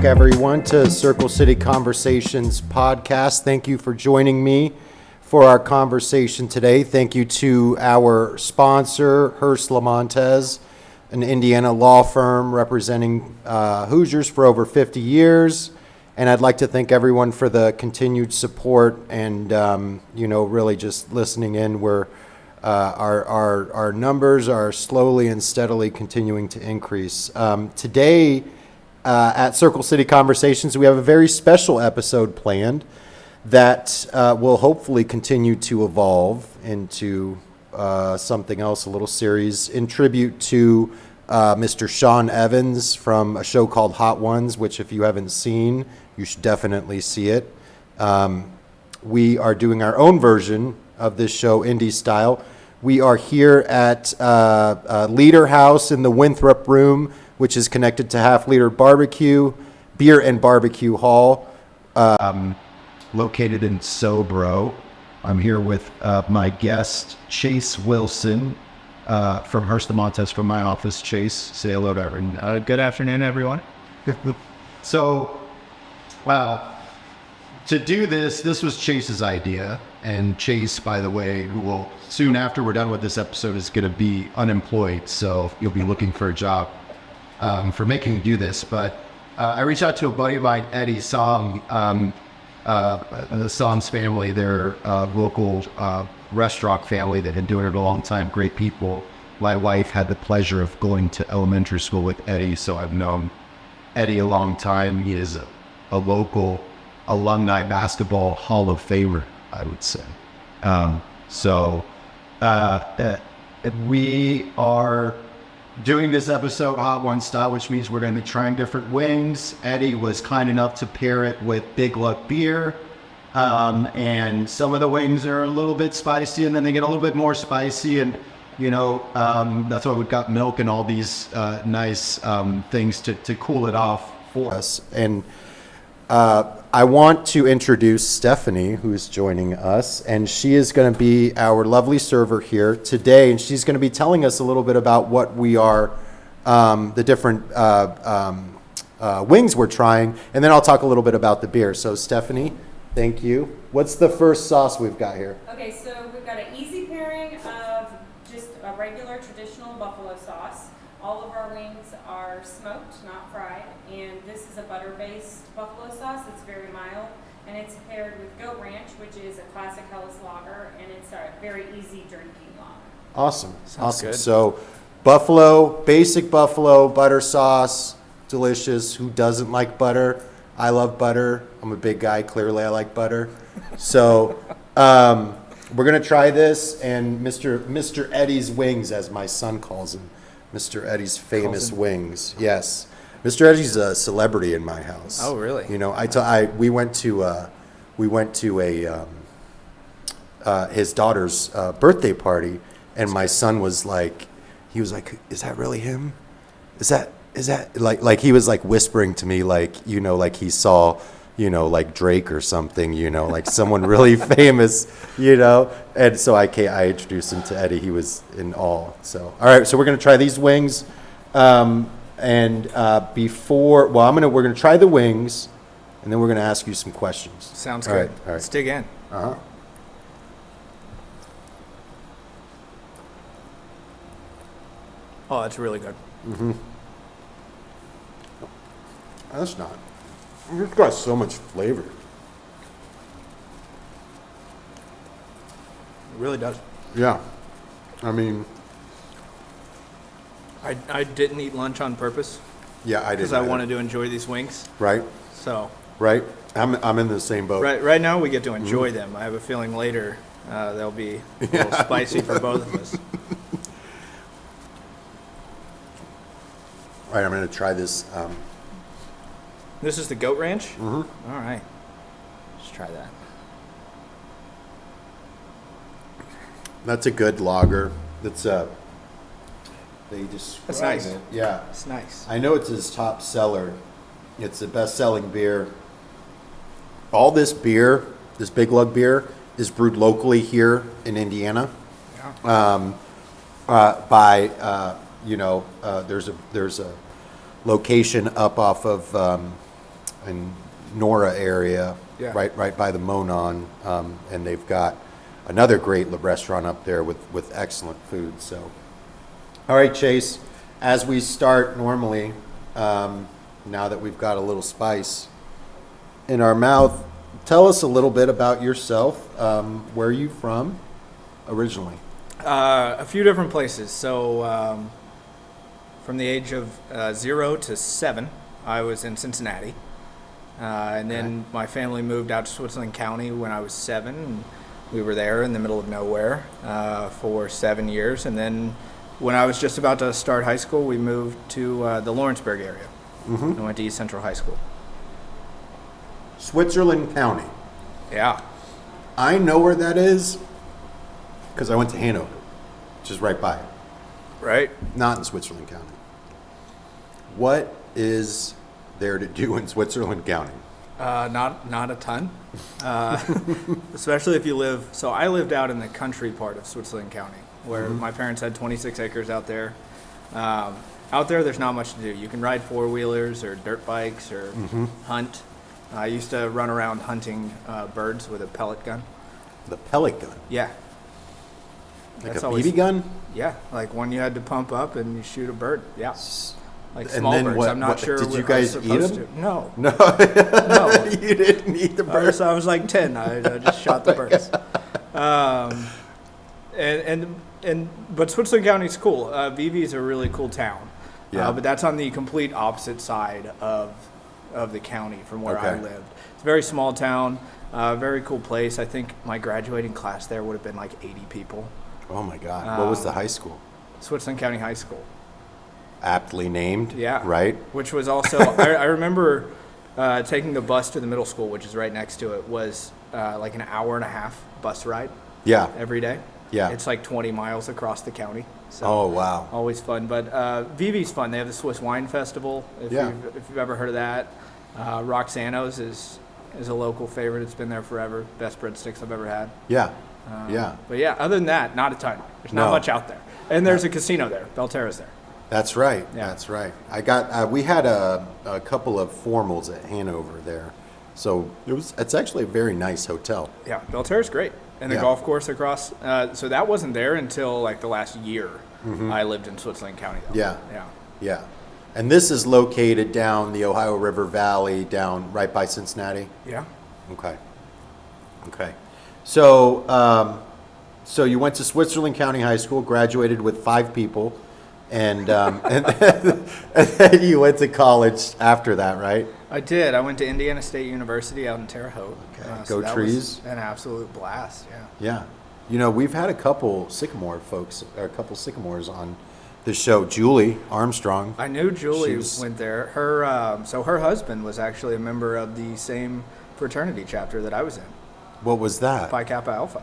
back, everyone, to Circle City Conversations podcast. Thank you for joining me for our conversation today. Thank you to our sponsor, Hurst Limontes, an Indiana law firm representing Hoosiers for over 50 years. And I'd like to thank everyone for the continued support and, really just listening in. Our numbers are slowly and steadily continuing to increase. Today at Circle City Conversations, we have a very special episode planned that will hopefully continue to evolve into something else, a little series in tribute to Mr. Sean Evans from a show called Hot Ones, which if you haven't seen, you should definitely see it. We are doing our own version of this show, indie style. We are here at Leader House in the Winthrop Room, which is connected to Half Liter Barbecue, Beer and Barbecue Hall, located in Sobro. I'm here with my guest, Chase Wilson, from Hurst Limontes, from my office. Chase, say hello to everyone. Good afternoon, everyone. So, to do this was Chase's idea. And Chase, by the way, who will soon after we're done with this episode is going to be unemployed. So you'll be looking for a job for making me do this. But I reached out to a buddy of mine, Eddie Som, the Som's family. They're a local restaurant family that had been doing it a long time. Great people. My wife had the pleasure of going to elementary school with Eddie, so I've known Eddie a long time. He is a local alumni basketball Hall of Famer, I would say. We are doing this episode Hot One style, which means we're going to be trying different wings. Eddie was kind enough to pair it with Big Luck beer. And some of the wings are a little bit spicy, and then they get a little bit more spicy. And, that's why we've got milk and all these nice things to cool it off for us. And I want to introduce Stephanie, who's joining us, and she is going to be our lovely server here today, and she's going to be telling us a little bit about what we are, the different wings we're trying, and then I'll talk a little bit about the beer. So, Stephanie, thank you. What's the first sauce we've got here? Okay, so we've got an easy pairing of just a regular traditional buffalo sauce. All of our wings are smoked, not fried, and this is a butter-based buffalo sauce. It's very mild, and it's paired with Goat Ranch, which is a classic Helles lager, and it's a very easy drinking lager. Awesome. Awesome. Good. So basic buffalo, butter sauce, delicious. Who doesn't like butter? I love butter. I'm a big guy. Clearly, I like butter. So we're going to try this, and Mr. Eddie's wings, as my son calls him. Mr. Eddie's famous wings. Yes. Mr. Eddie's a celebrity in my house. Oh, really? We went to his daughter's birthday party, and my son was like, is that really him? Is that like he was like whispering to me, like he saw, like Drake or something, like someone really famous, and so I introduced him to Eddie. He was in awe. So, all right, so we're going to try these wings. We're going to try the wings, and then we're going to ask you some questions. Sounds good. All right. Let's dig in. Uh-huh. Oh, that's really good. Mm-hmm. That's not. It's got so much flavor. It really does. Yeah. I mean, I didn't eat lunch on purpose yeah, I did. because I wanted to enjoy these wings. Right. So Right. I'm in the same boat. right now we get to enjoy them. I have a feeling later they'll be a little spicy for both of us. All right, I'm going to try this. This is the Goat Ranch? Mm-hmm. All right. Let's try that. That's a good lager. That's they describe That's nice. it. Yeah. It's nice. I know it's his top seller. It's the best-selling beer. All this beer, this Big Lug beer, is brewed locally here in Indiana. Yeah. There's a location up off of in Nora area, Yeah. right by the Monon, and they've got another great restaurant up there with excellent food. So, all right, Chase, as we start normally, now that we've got a little spice in our mouth, tell us a little bit about yourself. Where are you from originally? A few different places. So from the age of 0 to 7, I was in Cincinnati. And then my family moved out to Switzerland County when I was 7. And we were there in the middle of nowhere for 7 years. And then when I was just about to start high school, we moved to the Lawrenceburg area. I went to East Central High School. Switzerland County. Yeah. I know where that is because I went to Hanover, which is right by it. Right? Not in Switzerland County. What is there to do in Switzerland County? Not a ton, especially if you live. So I lived out in the country part of Switzerland County, where my parents had 26 acres out there. Out there, there's not much to do. You can ride four-wheelers or dirt bikes or hunt. I used to run around hunting birds with a pellet gun. The pellet gun? Yeah. Like That's a always- BB gun? Yeah, like one you had to pump up and you shoot a bird. Yeah. Like And small then birds. what- I'm not what- sure. did you what I was guys eat supposed 'em? to. No. No. No. You didn't eat the bird? I was like 10. I just shot the birds. But Switzerland County's cool. Vevey is a really cool town. Yeah. But that's on the complete opposite side of the county from where I Okay. lived. It's a very small town, very cool place. I think my graduating class there would have been like 80 people. Oh, my God. What was the high school? Switzerland County High School. Aptly named. Yeah. Right? Which was also, I remember taking the bus to the middle school, which is right next to it, was like an hour and a half bus ride Yeah. every day. Yeah. It's like 20 miles across the county. So Oh, wow. always fun. But Vevey's fun. They have the Swiss Wine Festival, if you've ever heard of that. Roxano's is a local favorite. It's been there forever. Best breadsticks I've ever had. Yeah. Yeah. But yeah, other than that, not a ton. There's not No. much out there. And there's a casino there. Belterra's there. That's right. Yeah. That's right. I got. We had a couple of formals at Hanover there, so it's actually a very nice hotel. Yeah, Belterra's great. And the Yeah. golf course across. So that wasn't there until like the last year I lived in Switzerland County. Though. Yeah. Yeah. Yeah. And this is located down the Ohio River Valley, down right by Cincinnati. Yeah. Okay. Okay. So, so you went to Switzerland County High School, graduated with 5 people, and and then you went to college after that, right? I did. I went to Indiana State University out in Terre Haute. Okay. So Go that Trees. was an absolute blast. Yeah. Yeah. You know, we've had a couple Sycamore folks, or a couple Sycamores on the show. Julie Armstrong. I knew Julie She was- went there. So her husband was actually a member of the same fraternity chapter that I was in, What was that? Pi Kappa Alpha.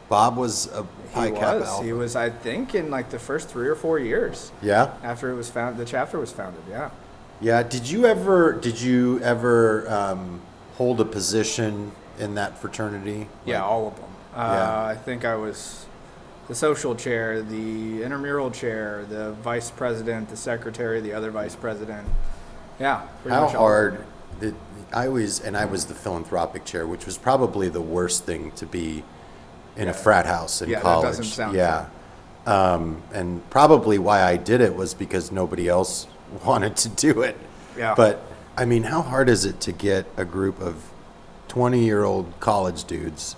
Bob was a Pi He Kappa was. Alpha. He was, I think, in like the first 3 or 4 years Yeah. after it was found. The chapter was founded. Yeah. Yeah. Did you ever hold a position in that fraternity? Yeah, all of them. Yeah. I think I was the social chair, the intramural chair, the vice president, the secretary, the other vice president. Yeah. pretty How much all of them. hard did I was the philanthropic chair, which was probably the worst thing to be in a frat house in Yeah, that college. doesn't sound yeah. And probably why I did it was because nobody else wanted to do it. Yeah. But I mean, how hard is it to get a group of 20-year-old college dudes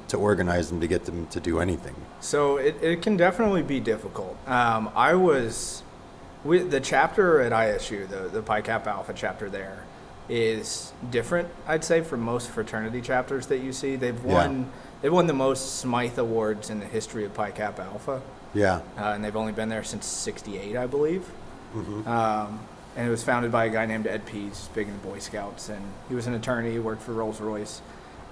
to organize them, to get them to do anything? So it can definitely be difficult. I was with the chapter at ISU, the Pi Kappa Alpha chapter there is different, I'd say, from most fraternity chapters that you see. They've won the most Smythe Awards in the history of Pi Kappa Alpha. Yeah. And they've only been there since '68, I believe. Mm-hmm. And it was founded by a guy named Ed Pease, big in the Boy Scouts, and he was an attorney. He worked for Rolls-Royce.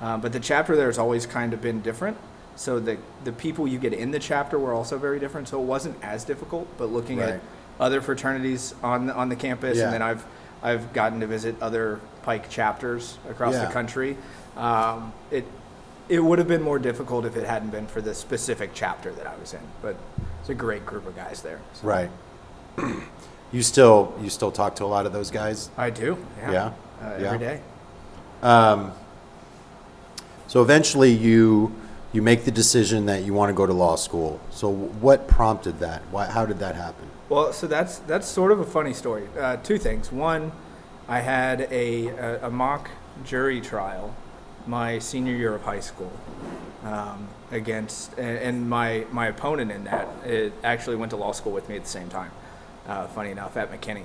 But the chapter there has always kind of been different. So the people you get in the chapter were also very different. So it wasn't as difficult. But looking Right. at other fraternities on the campus, Yeah. and then I've gotten to visit other Pike chapters across Yeah. the country. It would have been more difficult if it hadn't been for the specific chapter that I was in. But it's a great group of guys there. So Right. You still talk to a lot of those guys? I do. Yeah. every day. So eventually you make the decision that you want to go to law school. So what prompted that? How did that happen? Well, so that's sort of a funny story. Two things. One, I had a mock jury trial my senior year of high school against, and my opponent in that it actually went to law school with me at the same time. Funny enough, at McKinney.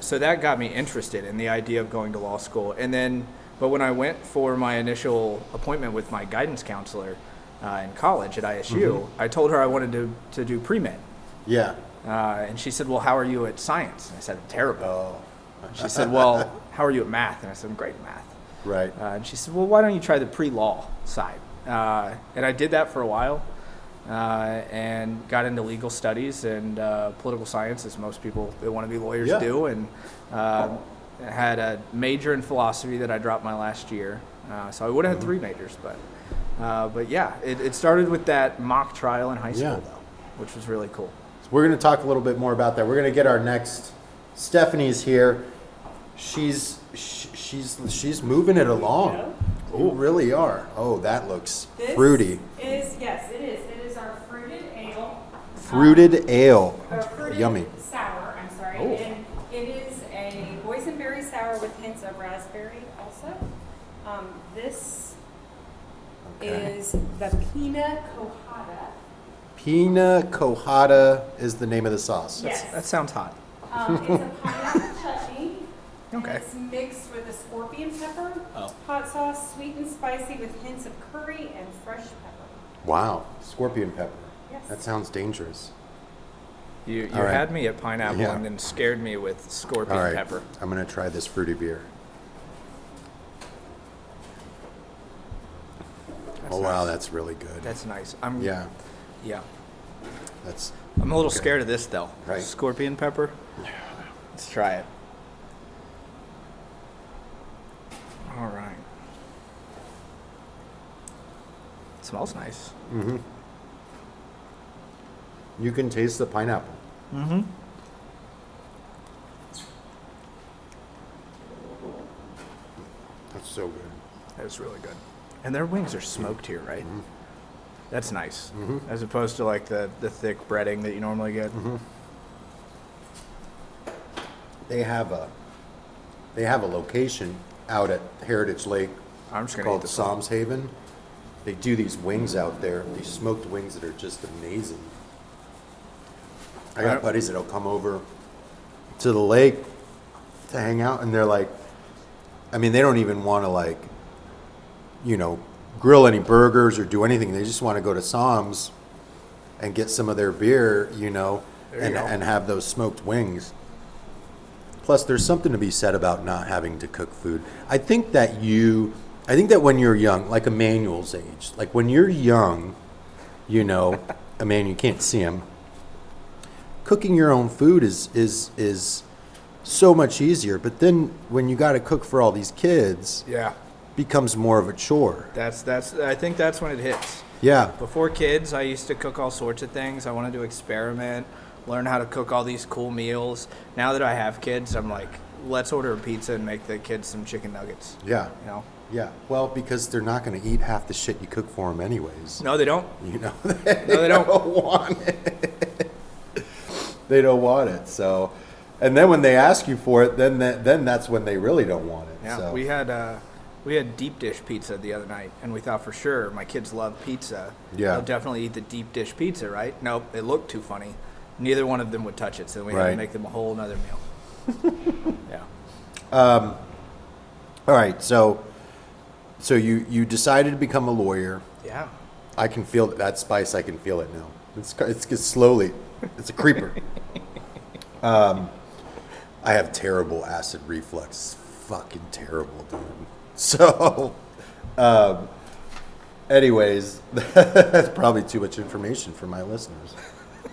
So that got me interested in the idea of going to law school. And then, but when I went for my initial appointment with my guidance counselor in college at ISU, I told her I wanted to do pre-med. Yeah. And she said, well, how are you at science? And I said, I'm terrible. Oh. And she said, well, how are you at math? And I said, I'm great at math. Right. And she said, well, why don't you try the pre-law side? And I did that for a while and got into legal studies and political science, as most people that want to be lawyers do, and had a major in philosophy that I dropped my last year. So I would have had 3 majors, but yeah, it started with that mock trial in high school, though, which was really cool. So we're going to talk a little bit more about that. We're going to get our next. Stephanie's here. She's moving it along. You really are. Oh, that looks fruity. Yes, it is. It is our fruited ale. Fruited ale. Fruited Yummy. Sour, I'm sorry. Oh. And it is a boysenberry sour with hints of raspberry also. This is the Pina Colada. Pina Colada is the name of the sauce. Yes. That sounds hot. It's a pineapple chutney. Okay. And it's mixed with a scorpion pepper, Oh. hot sauce, sweet and spicy with hints of curry and fresh pepper. Wow. Scorpion pepper. Yes. That sounds dangerous. You All right. had me at pineapple and then scared me with scorpion All right. pepper. I'm going to try this fruity beer. That's Wow, nice. that's really good. That's nice. Yeah. Yeah. That's I'm a little Okay. scared of this, though. Right. Scorpion pepper. Let's try it. All right. It smells nice. Mm-hmm. You can taste the pineapple. Mm-hmm. That's so good. That's really good. And their wings are smoked here, right? Mm-hmm. That's nice. Mhm. As opposed to like the thick breading that you normally get. Mm-hmm. They have a location out at Heritage Lake I'm just going to eat called this. Psalms Haven. They do these wings out there, these smoked wings that are just amazing. I got Right. buddies that'll come over to the lake to hang out, and they're like, I mean, they don't even want to like, grill any burgers or do anything. They just want to go to Psalms and get some of their beer, There you and go. and have those smoked wings. Plus, there's something to be said about not having to cook food. I think that when you're young, like Emmanuel's age, like when you're young, Emmanuel, you can't see him. Cooking your own food is so much easier. But then when you got to cook for all these kids, Yeah. becomes more of a chore. That's. I think that's when it hits. Yeah. Before kids, I used to cook all sorts of things. I wanted to experiment, learn how to cook all these cool meals. Now that I have kids, I'm like, let's order a pizza and make the kids some chicken nuggets. Yeah. You know? Yeah. Well, because they're not going to eat half the shit you cook for them anyways. No, they don't. They don't. want it. They don't want it. So, and then when they ask you for it, then that's when they really don't want it. Yeah. So. We had deep dish pizza the other night, and we thought for sure my kids love pizza. Yeah. They'll definitely eat the deep dish pizza, right? Nope, it looked too funny. Neither one of them would touch it, so we had Right. to make them a whole nother meal. Yeah. All right. So you decided to become a lawyer. Yeah. I can feel that spice. I can feel it now. It's slowly. It's a creeper. I have terrible acid reflux. Fucking terrible, dude. So, anyways, that's probably too much information for my listeners.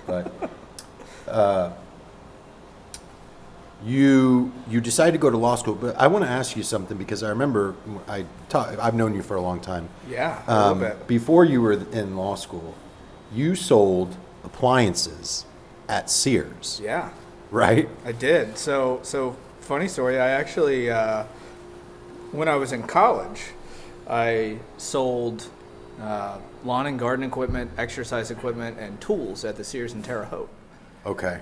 But you decided to go to law school. But I want to ask you something because I remember I've known you for a long time. Yeah, a little bit. Before you were in law school, you sold appliances at Sears, Yeah. right? I did. So funny story. I actually, when I was in college, I sold lawn and garden equipment, exercise equipment, and tools at the Sears in Terre Haute. Okay.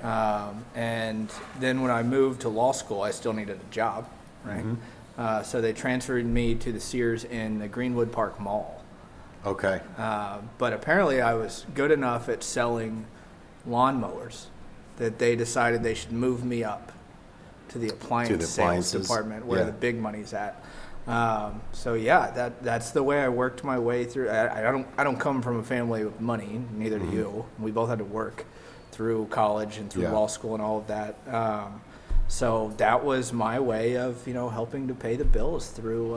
And then when I moved to law school, I still needed a job, right? So they transferred me to the Sears in the Greenwood Park Mall. Okay. But apparently I was good enough at selling lawnmowers that they decided they should move me up to the appliance sales department where the big money's at. So yeah, that's the way I worked my way through. I don't come from a family with money, neither do you. We both had to work through college and through law school and all of that. So that was my way of, helping to pay the bills through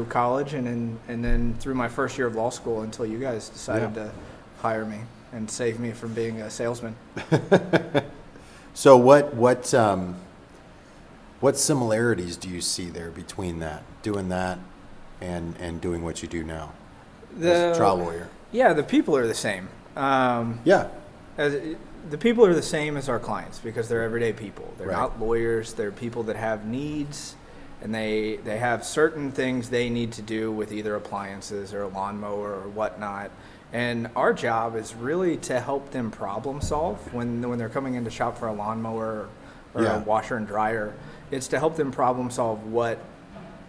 college and then through my first year of law school until you guys decided to hire me and save me from being a salesman. So what similarities do you see there between doing that and doing what you do now as a trial lawyer? Yeah, the people are the same. The people are the same as our clients because they're everyday people. They're not lawyers. They're people that have needs, and they have certain things they need to do with either appliances or a lawnmower or whatnot. And our job is really to help them problem solve when they're coming in to shop for a lawnmower or a washer and dryer. It's to help them problem solve what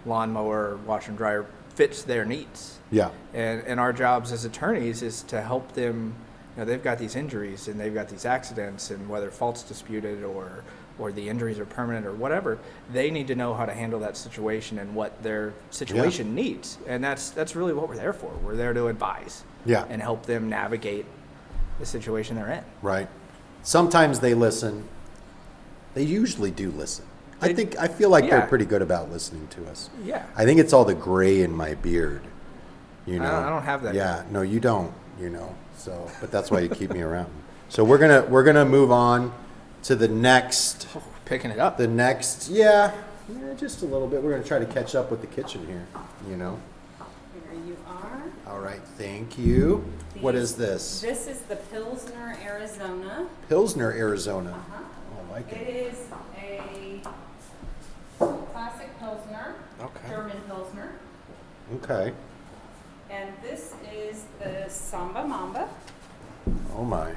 lawnmower or washer and dryer fits their needs. Yeah. And our jobs as attorneys is to help them. They've got these injuries and they've got these accidents, and whether fault's disputed or the injuries are permanent or whatever, they need to know how to handle that situation and what their situation needs. And that's really what we're there for. We're there to advise and help them navigate the situation they're in. Right. Sometimes they listen. They usually do listen. I feel like they're pretty good about listening to us. Yeah. I think it's all the gray in my beard. I don't have that. Yeah. No, you don't. So, but that's why you keep me around. So we're gonna move on to the next. Oh, picking it up. The next, just a little bit. We're gonna try to catch up with the kitchen here. Here you are. All right, thank you. What is this? This is the Pilsner, Arizona. Pilsner, Arizona. Uh-huh. I like it. It is a classic Pilsner. Okay. German Pilsner. Okay. And this is the Samba Mamba. Oh my.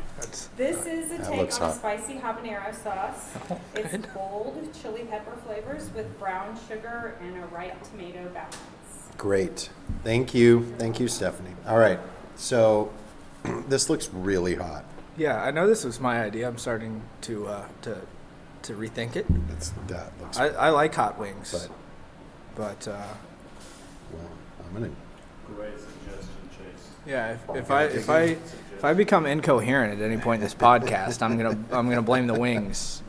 This is a take on a spicy habanero sauce. It's bold chili pepper flavors with brown sugar and a ripe tomato balance. Great. Thank you. Thank you, Stephanie. All right. So this looks really hot. Yeah, I know this was my idea. I'm starting to rethink it. That looks I like hot wings. But well, I'm gonna. Great suggestion, Chase. Yeah, if I become incoherent at any point in this podcast, I'm gonna blame the wings.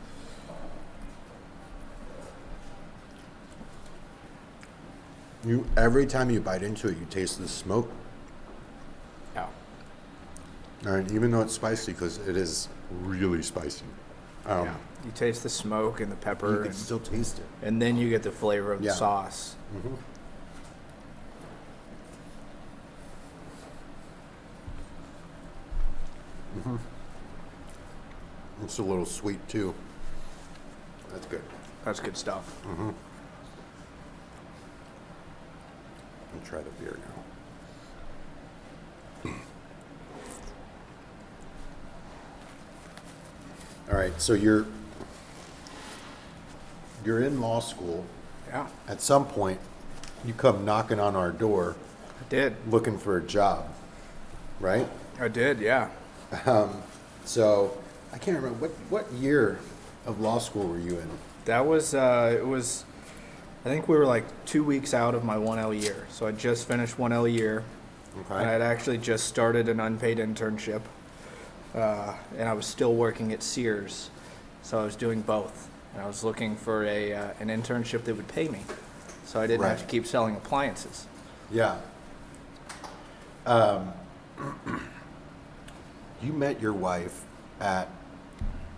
Every time you bite into it, you taste the smoke. Yeah. All right, even though it's spicy, because it is really spicy. Yeah. You taste the smoke and the pepper. You can still taste it. And then you get the flavor of the sauce. Mm-hmm. Mm-hmm. It's a little sweet too. That's good. That's good stuff. Mm-hmm. I'll try the beer now. All right, so you're in law school. Yeah. At some point, you come knocking on our door. I did. Looking for a job, right? I did, yeah. So I can't remember what year of law school were you in? That was it was. I think we were like 2 weeks out of my 1L year. So I just finished 1L year. Okay. And I had actually just started an unpaid internship. And I was still working at Sears. So I was doing both. And I was looking for an internship that would pay me. So I didn't have to keep selling appliances. Yeah. You met your wife at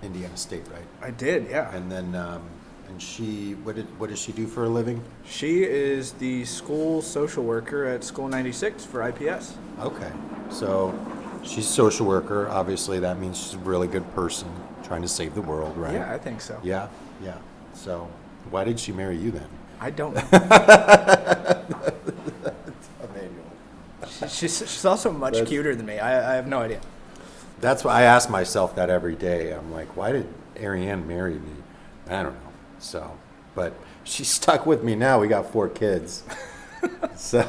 Indiana State, right? I did, yeah. And then, and she, what does she do for a living? She is the school social worker at School 96 for IPS. Okay, so she's a social worker. Obviously, that means she's a really good person trying to save the world, right? Yeah, I think so. Yeah, yeah. So why did she marry you then? I don't know. Emmanuel. She's also much cuter than me. I have no idea. That's why I ask myself that every day. I'm like, why did Ariane marry me? I don't know. So, but she's stuck with me now. We got 4 kids. So,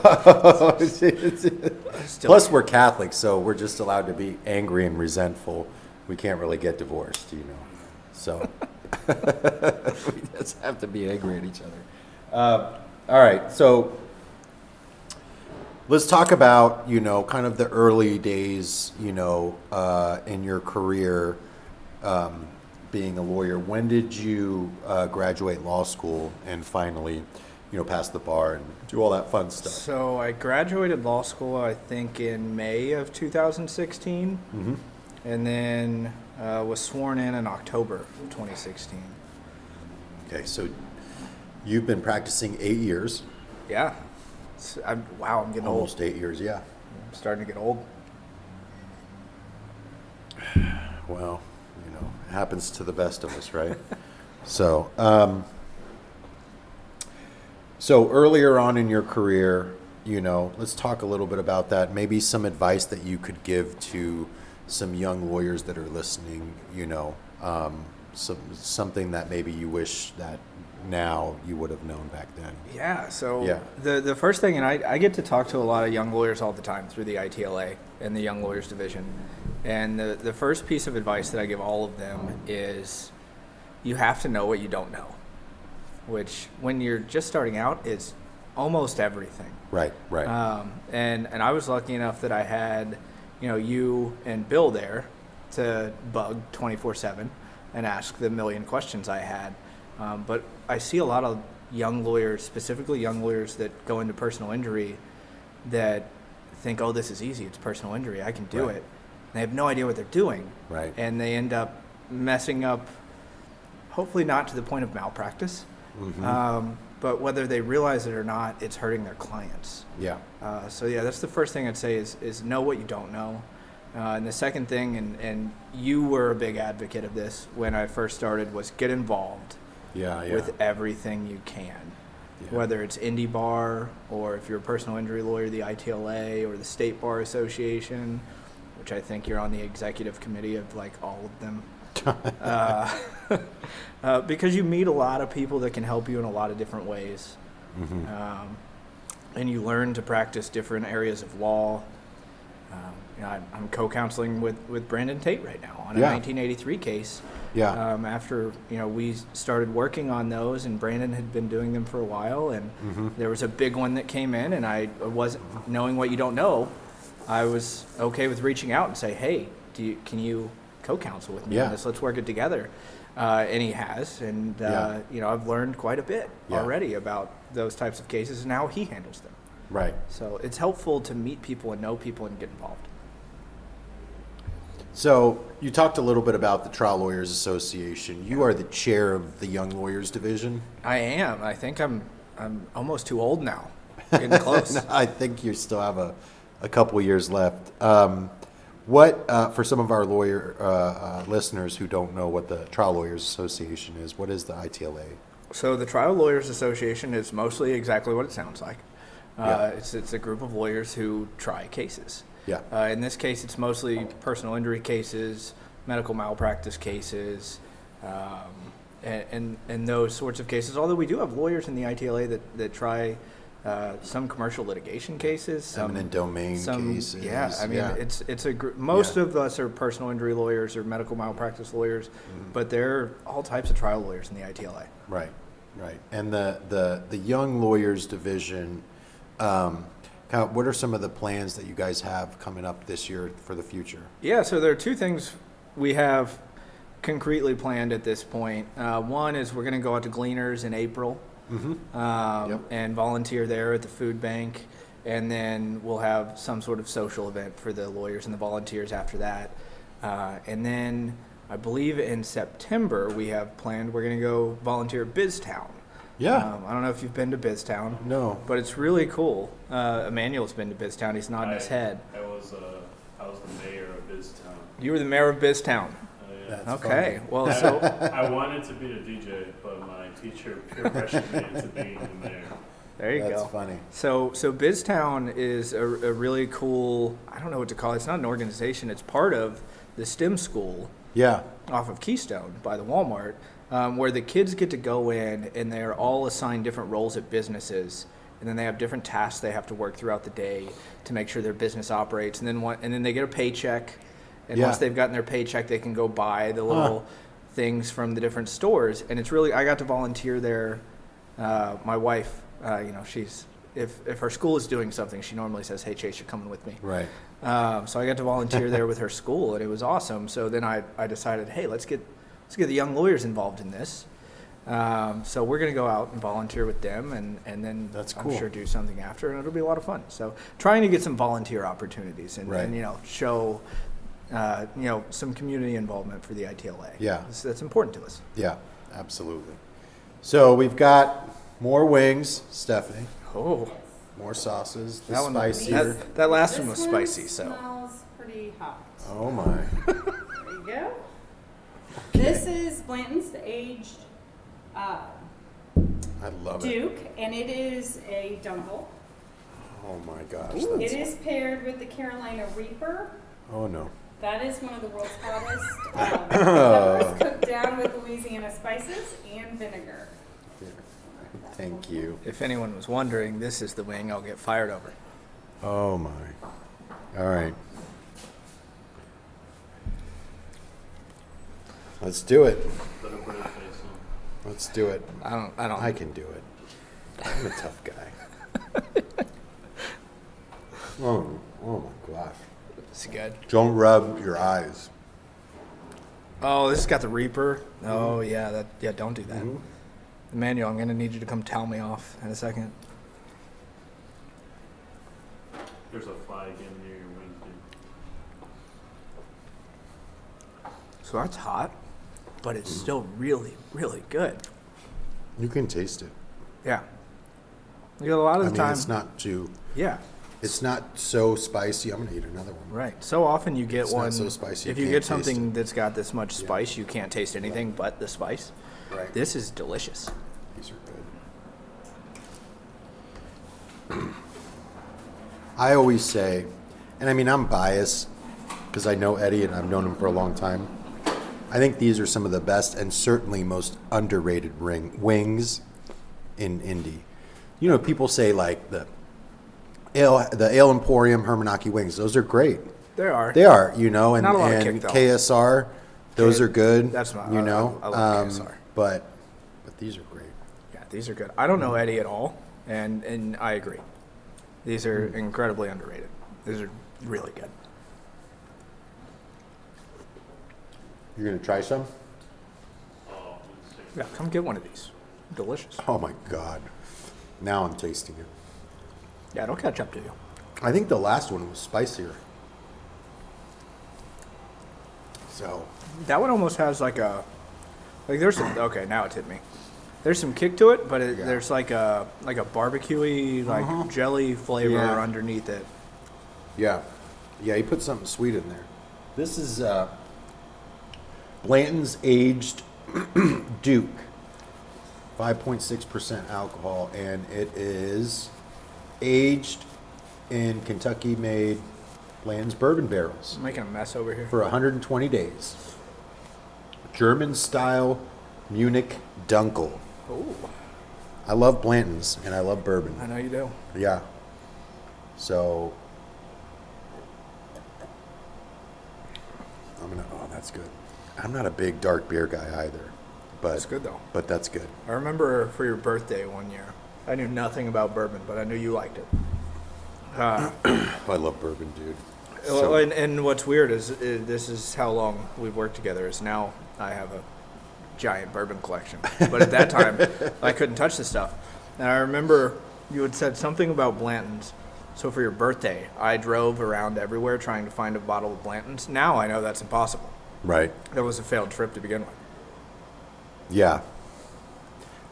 plus we're Catholic, so we're just allowed to be angry and resentful. We can't really get divorced, So, we just have to be angry at each other. All right, so let's talk about, kind of the early days, in your career being a lawyer. When did you graduate law school and finally, pass the bar and do all that fun stuff? So I graduated law school, I think, in May of 2016, and then was sworn in October of 2016. Okay, so you've been practicing 8 years. Yeah. I'm getting old. Almost 8 years, yeah. I'm starting to get old. Well, it happens to the best of us, right? So, so earlier on in your career, let's talk a little bit about that. Maybe some advice that you could give to some young lawyers that are listening, something that maybe you wish that now you would have known back then. Yeah, so the first thing, and I get to talk to a lot of young lawyers all the time through the ITLA and the Young Lawyers Division. And the first piece of advice that I give all of them is you have to know what you don't know, which when you're just starting out is almost everything. Right. And I was lucky enough that I had, you and Bill there to bug 24/7 and ask the million questions I had. But I see a lot of young lawyers, specifically young lawyers that go into personal injury, that think, oh, this is easy. It's personal injury. I can do it. And they have no idea what they're doing. Right. And they end up messing up, hopefully not to the point of malpractice. But whether they realize it or not, it's hurting their clients. Yeah. So that's the first thing I'd say is know what you don't know. And the second thing, and you were a big advocate of this when I first started, was get involved. With everything you can, whether it's Indy Bar or if you're a personal injury lawyer, the ITLA or the State Bar Association, which I think you're on the executive committee of like all of them, because you meet a lot of people that can help you in a lot of different ways, and you learn to practice different areas of law. I'm co-counseling with Brandon Tate right now on a 1983 case. After we started working on those, and Brandon had been doing them for a while, and there was a big one that came in, and I wasn't knowing what you don't know. I was okay with reaching out and say, hey, can you co-counsel with me on this? Let's work it together. And he has, and I've learned quite a bit already about those types of cases and how he handles them. Right. So it's helpful to meet people and know people and get involved. So you talked a little bit about the Trial Lawyers Association. You are the chair of the Young Lawyers Division. I am. I think I'm almost too old now. Getting close. I think you still have a couple of years left. What for some of our lawyer listeners who don't know what the Trial Lawyers Association is, what is the ITLA? So the Trial Lawyers Association is mostly exactly what it sounds like. It's a group of lawyers who try cases. In this case, it's mostly personal injury cases, medical malpractice cases, and those sorts of cases. Although we do have lawyers in the ITLA that try some commercial litigation cases, some eminent domain cases. It's a group. Most of us are personal injury lawyers or medical malpractice lawyers, but there are all types of trial lawyers in the ITLA. Right. And the Young Lawyers Division. What are some of the plans that you guys have coming up this year for the future? So there are two things we have concretely planned at this point. One is we're going to go out to Gleaners in April and volunteer there at the food bank, and then we'll have some sort of social event for the lawyers and the volunteers after that. And then I believe in September we have planned we're going to go volunteer at BizTown. I don't know if you've been to BizTown. No. But it's really cool. Emmanuel's been to BizTown. He's nodding his head. I was the mayor of BizTown. You were the mayor of BizTown. Yeah. That's Okay. funny. Well, so I wanted to be a DJ, but my teacher peer pressured me into being the mayor. there you That's go. funny. So BizTown is a really cool, I don't know what to call it. It's not an organization. It's part of the STEM school Yeah. off of Keystone by the Walmart, where the kids get to go in and they're all assigned different roles at businesses. And then they have different tasks they have to work throughout the day to make sure their business operates. And then they get a paycheck. And Yeah. once they've gotten their paycheck, they can go buy the little things from the different stores. And it's really, I got to volunteer there. My wife, she's, if her school is doing something, she normally says, "Hey, Chase, you're coming with me." Right. So I got to volunteer there with her school, and it was awesome. So then I decided, hey, let's get the young lawyers involved in this. So we're going to go out and volunteer with them, and then That's I'm cool. sure do something after, and it'll be a lot of fun. So trying to get some volunteer opportunities and, Right. and show some community involvement for the ITLA. Yeah. That's important to us. Yeah, absolutely. So we've got more wings, Stephanie, Oh, more sauces, the that one spicier. that last one This was spicy. So smells pretty hot. Oh my. There you go. This is Blanton's aged I love it. Duke, and it is a dunkel. Oh my gosh. It That's, is paired with the Carolina Reaper. oh no. That is one of the world's hottest peppers cooked down with Louisiana spices and vinegar. Thank you. if anyone was wondering, this is the wing I'll get fired over. Oh my. All right. Let's do it. Put a brave face on. Let's do it. I don't. I can do it. I'm a tough guy. Oh my gosh. It's good. Don't rub your eyes. Oh, this has got the Reaper. Oh yeah, don't do that. Mhm. Emmanuel, I'm gonna need you to come towel me off in a second. There's a fly again near your wings, dude. So that's hot, but it's still really, really good. You can taste it. Yeah. You got a lot of I the mean, time. it's not too. Yeah. It's not so spicy. I'm gonna eat another one. Right. So often you get It's not one. so spicy, if you you can't get taste something it. that's got this much spice, you can't taste anything but the spice. Right. This is delicious. These are good. I always say, and I mean, I'm biased because I know Eddie and I've known him for a long time. I think these are some of the best and certainly most underrated wings in Indy. You know, people say like the Ale Emporium Hermanaki wings. Those are great. They are. They are, you know, and, Not a lot of and kick, though. KSR, those are good. That's not- you know, I love KSR. But these are great. Yeah, these are good. I don't know Eddie at all, and I agree. These are incredibly underrated. These are really good. You're gonna try some? Oh, let's see. Yeah, come get one of these. Delicious. Oh my God! Now I'm tasting it. Yeah, it'll catch up to you. I think the last one was spicier. So That one almost has like there's some, okay, now it's hit me. There's some kick to it, but Yeah. there's like a barbecue-y, like jelly flavor Yeah. underneath it. yeah, you put something sweet in there. This is Blanton's aged Duke, 5.6% alcohol, and it is aged in Kentucky-made Blanton's bourbon barrels I'm making a mess over here. for 120 days. German-style Munich Dunkel. Ooh, I love Blanton's and I love bourbon. I know you do. Yeah. So oh, that's good. I'm not a big dark beer guy either, but That's good though. But that's good. I remember for your birthday one year, I knew nothing about bourbon, but I knew you liked it. Oh, I love bourbon, dude. Well, and what's weird is this is how long we've worked together. Is now I have a giant bourbon collection, but at that time I couldn't touch this stuff. And I remember you had said something about Blanton's. So for your birthday, I drove around everywhere trying to find a bottle of Blanton's. Now I know that's impossible. Right. That was a failed trip to begin with. Yeah.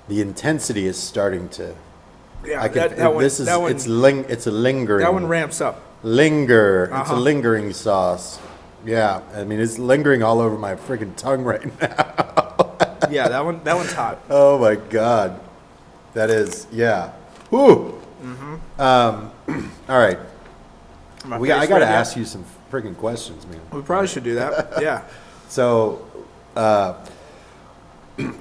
The intensity is starting to. Yeah, I can. that one. This is. that one, It's a lingering. that one ramps up. Linger. It's a Uh-huh. lingering sauce. Yeah. I mean, it's lingering all over my freaking tongue right now. Yeah, that one's hot. Oh my God. That is, yeah. Whew. All right. My I face got to right now. ask you some freaking questions, man. We probably should do that. Yeah. So,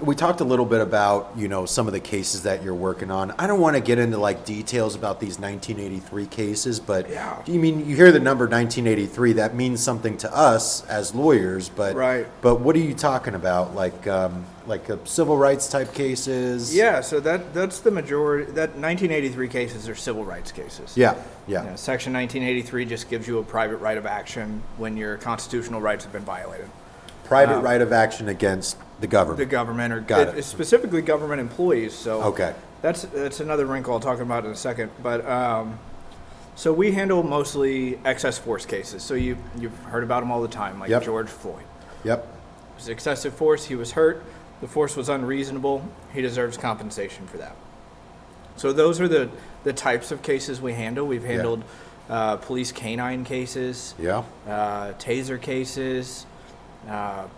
we talked a little bit about, some of the cases that you're working on. I don't want to get into like details about these 1983 cases, but Yeah. you hear the number 1983, that means something to us as lawyers, but Right. But what are you talking about? Like civil rights type cases? Yeah, so that's the majority. That 1983 cases are civil rights cases. Yeah. Section 1983 just gives you a private right of action when your constitutional rights have been violated. Private right of action against the government. The government, or Got it. it's specifically government employees. So Okay. that's another wrinkle I'll talk about in a second. But so we handle mostly excess force cases. So you've heard about them all the time, like Yep. George Floyd. Yep. It was excessive force. He was hurt. The force was unreasonable. He deserves compensation for that. So those are the types of cases we handle. We've handled police canine cases, Yeah. taser cases,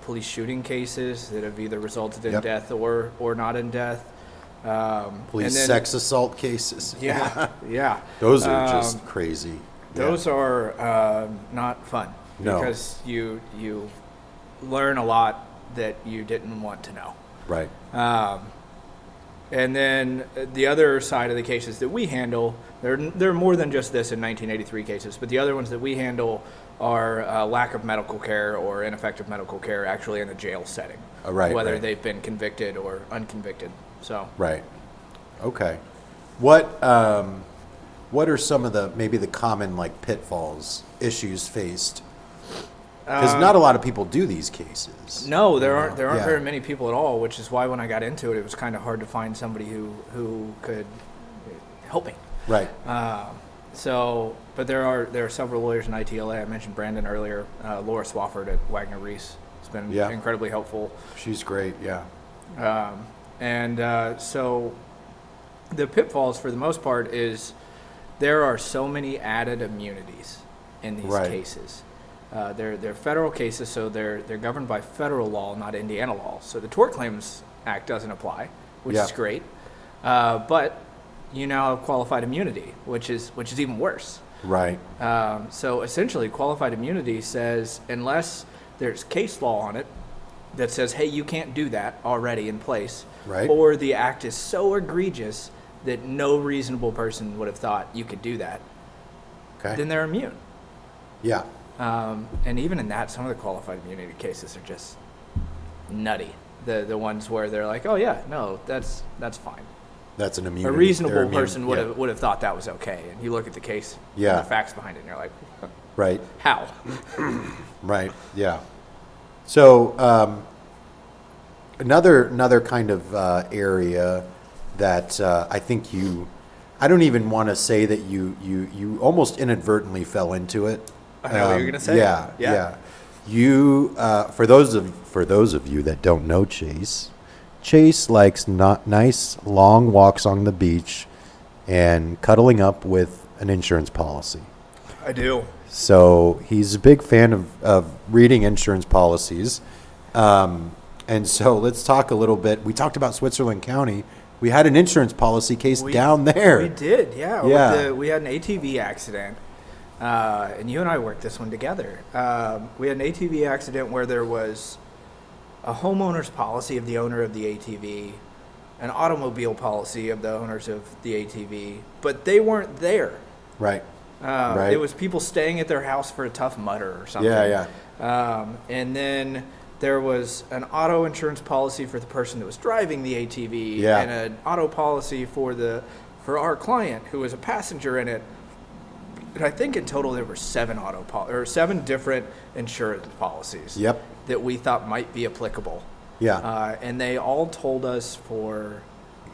police shooting cases that have either resulted in Yep. death or not in death. Police and then- sex assault cases. Yeah, yeah. Those are just crazy. Those are not fun No. because you learn a lot that you didn't want to know. Right. And then the other side of the cases that we handle, there are more than just this in 1983 cases, but the other ones that we handle are lack of medical care or ineffective medical care actually in a jail setting, Right. whether right. they've been convicted or unconvicted. So Right. Okay. What are some of maybe the common like pitfalls, issues faced? Because not a lot of people do these cases. no, there aren't Yeah. very many people at all, which is why when I got into it, it was kind of hard to find somebody who could help me. Right. But there are several lawyers in ITLA. I mentioned Brandon earlier. Laura Swafford at Wagner Reese has been Yeah. incredibly helpful. She's great. Yeah. So the pitfalls for the most part is there are so many added immunities in these Right. cases. They're federal cases, so they're governed by federal law, not Indiana law. So the Tort Claims Act doesn't apply, which Yeah. is great. But you now have qualified immunity, which is even worse. Right. So essentially, qualified immunity says unless there's case law on it that says, hey, you can't do that already in place, Right. or the act is so egregious that no reasonable person would have thought you could do that, Okay. then they're immune. Yeah. And even in that, some of the qualified immunity cases are just nutty. The ones where they're like, oh yeah, no, that's fine. That's an immunity. A They're reasonable immune. person Yeah. would have thought that was okay. And you look at the case, Yeah. and the facts behind it, and you're like, Right. how? Right. Yeah. So another kind of area that I think I don't even want to say that you almost inadvertently fell into it. I know what you're gonna say. Yeah. You for those of you that don't know Chase likes nice long walks on the beach and cuddling up with an insurance policy. I do. So he's a big fan of reading insurance policies. And so let's talk a little bit. We talked about Switzerland County. We had an insurance policy case down there. We did, yeah. Yeah. We had an ATV accident, and you and I worked this one together. We had an ATV accident where there was a homeowner's policy of the owner of the ATV, an automobile policy of the owners of the ATV, but they weren't there. Right. Right. It was people staying at their house for a Tough Mudder or something. Yeah. And then there was an auto insurance policy for the person that was driving the ATV, Yeah. and an auto policy for our client who was a passenger in it. And I think in total there were 7 different insurance policies. Yep. That we thought might be applicable. Yeah. And they all told us for,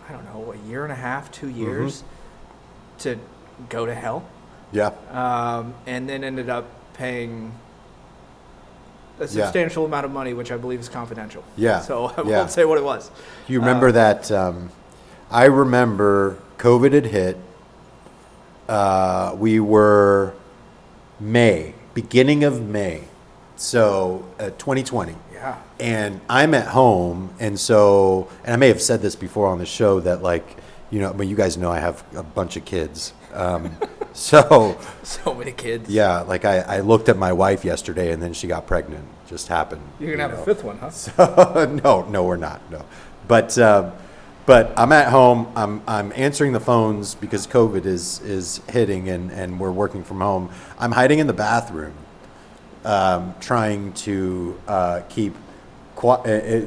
I don't know, a year and a half, 2 years to go to hell. Yeah. And then ended up paying a substantial amount of money, which I believe is confidential. Yeah. So I Yeah. won't say what it was. You remember that? I remember COVID had hit. We were beginning of May, So 2020. Yeah. And I'm at home, and so, and I may have said this before on the show that, like, you know, but you guys know I have a bunch of kids. So many kids. yeah, like I looked at my wife yesterday, and then she got pregnant. Just happened. You're gonna have know. a fifth one, huh? So, no, we're not. No, but I'm at home. I'm answering the phones because COVID is hitting, and we're working from home. I'm hiding in the bathroom, trying to keep